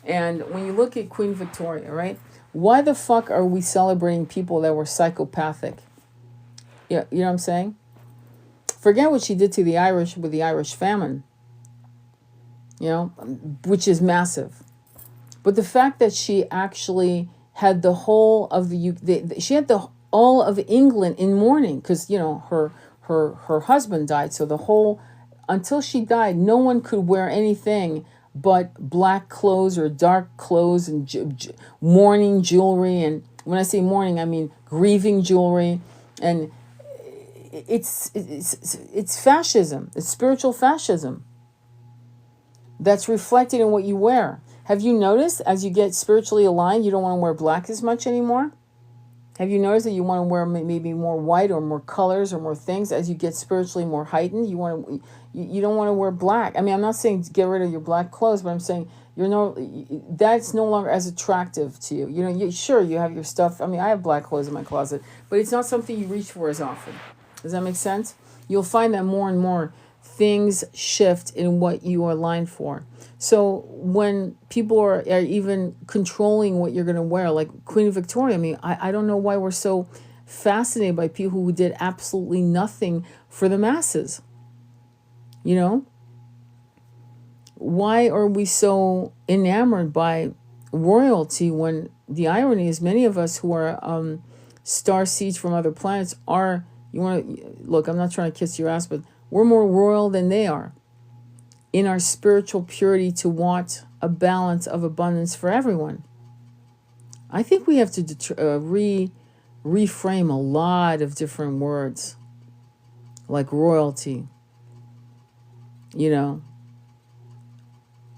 And when you look at Queen Victoria, right? Why the fuck are we celebrating people that were psychopathic? Yeah, you know what I'm saying? Forget what she did to the Irish with the Irish famine, you know, which is massive. But the fact that she actually had the whole of she had all of England in mourning, because, you know, her husband died. So until she died, no one could wear anything but black clothes or dark clothes and mourning jewelry. And when I say mourning, I mean grieving jewelry. And it's fascism. It's spiritual fascism that's reflected in what you wear. Have you noticed, as you get spiritually aligned, you don't want to wear black as much anymore? Have you noticed that you want to wear maybe more white or more colors or more things as you get spiritually more heightened? You don't want to wear black. I mean, I'm not saying get rid of your black clothes, but I'm saying that's no longer as attractive to you. You know, sure, you have your stuff. I mean, I have black clothes in my closet, but it's not something you reach for as often. Does that make sense? You'll find that more and more things shift in what you are aligned for. So when people are even controlling what you're going to wear, like Queen Victoria, I mean, I don't know why we're so fascinated by people who did absolutely nothing for the masses. You know? Why are we so enamored by royalty when the irony is many of us who are star seeds from other planets are, look, I'm not trying to kiss your ass, but we're more royal than they are in our spiritual purity to want a balance of abundance for everyone. I think we have to reframe a lot of different words, like royalty, you know,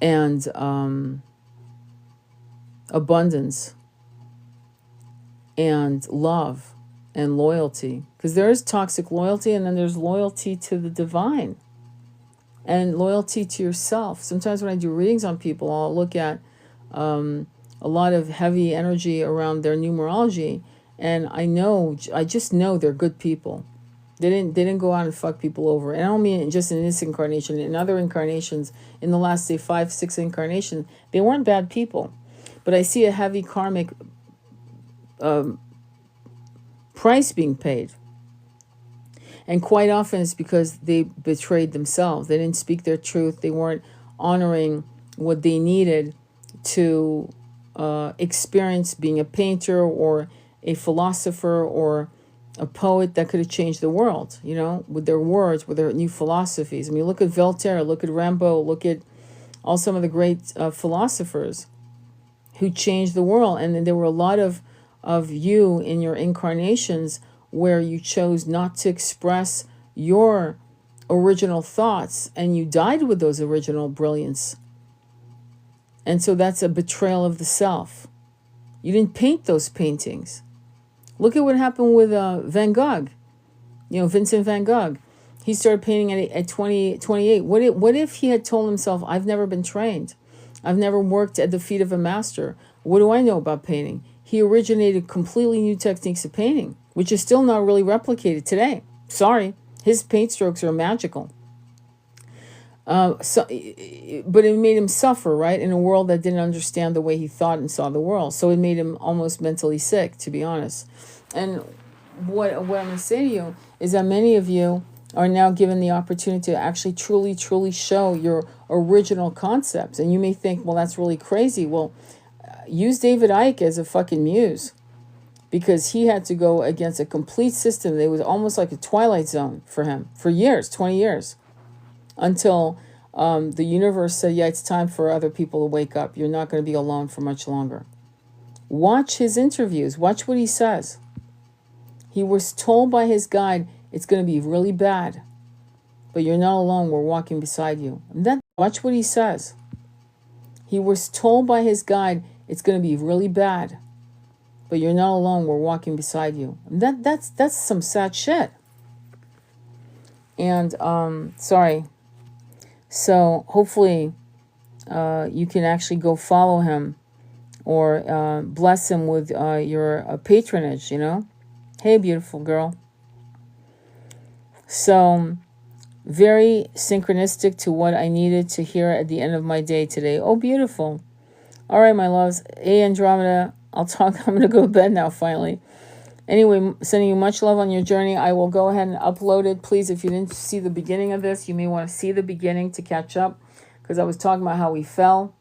and abundance and love and loyalty. Because there is toxic loyalty, and then there's loyalty to the divine and loyalty to yourself. Sometimes when I do readings on people, I'll look at a lot of heavy energy around their numerology, and I just know they're good people. They didn't go out and fuck people over. And I don't mean just in this incarnation. In other incarnations, in the last, say, 5-6 incarnations, they weren't bad people. But I see a heavy karmic price being paid. And quite often it's because they betrayed themselves. They didn't speak their truth. They weren't honoring what they needed to experience being a painter or a philosopher or a poet that could have changed the world, you know, with their words, with their new philosophies. I mean, look at Voltaire, look at Rimbaud, look at some of the great philosophers who changed the world. And then there were a lot of you in your incarnations where you chose not to express your original thoughts, and you died with those original brilliance. And so that's a betrayal of the self. You didn't paint those paintings. Look at what happened with Van Gogh. You know, Vincent van Gogh. He started painting at 28. What if he had told himself, I've never been trained. I've never worked at the feet of a master. What do I know about painting? He originated completely new techniques of painting, which is still not really replicated today. Sorry, his paint strokes are magical. But it made him suffer, right, in a world that didn't understand the way he thought and saw the world. So it made him almost mentally sick, to be honest. And what I'm going to say to you is that many of you are now given the opportunity to actually truly show your original concepts. And you may think, well, that's really crazy. Well, use David Icke as a fucking muse, because he had to go against a complete system that was almost like a twilight zone for him for years, 20 years, until the universe said, yeah, it's time for other people to wake up. You're not going to be alone for much longer. Watch his interviews. Watch what he says. He was told by his guide, it's going to be really bad, but you're not alone. We're walking beside you. And then watch what he says. He was told by his guide, it's going to be really bad, but you're not alone. We're walking beside you. And that's some sad shit. And sorry. So hopefully you can actually go follow him or bless him with your patronage, you know. Hey, beautiful girl. So very synchronistic to what I needed to hear at the end of my day today. Oh, beautiful. All right, my loves. Hey, Andromeda. I'm going to go to bed now, finally. Anyway, sending you much love on your journey. I will go ahead and upload it. Please, if you didn't see the beginning of this, you may want to see the beginning to catch up, because I was talking about how we fell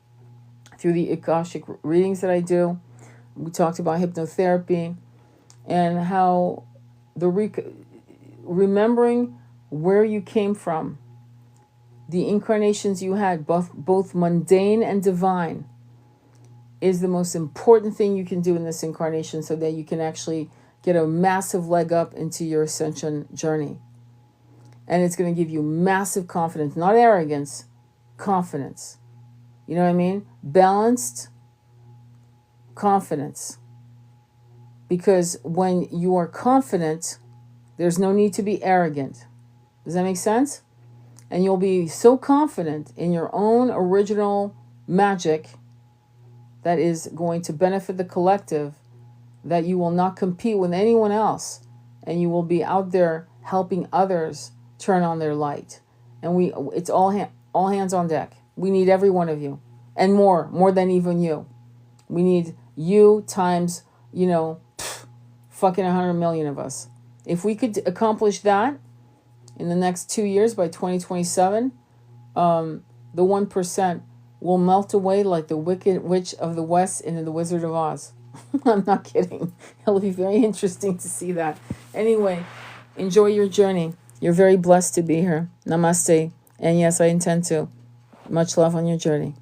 through the Akashik readings that I do. We talked about hypnotherapy and how remembering where you came from, the incarnations you had, both mundane and divine, is the most important thing you can do in this incarnation, so that you can actually get a massive leg up into your ascension journey. And it's going to give you massive confidence, not arrogance, confidence. You know what I mean? Balanced confidence. Because when you are confident, there's no need to be arrogant. Does that make sense? And you'll be so confident in your own original magic that is going to benefit the collective, that you will not compete with anyone else, and you will be out there helping others turn on their light. And it's all hands on deck. We need every one of you, and more than even you. We need you times, fucking 100 million of us. If we could accomplish that in the next 2 years, by 2027, the 1% will melt away like the Wicked Witch of the West in The Wizard of Oz. I'm not kidding. It'll be very interesting to see that. Anyway, enjoy your journey. You're very blessed to be here. Namaste. And yes, I intend to. Much love on your journey.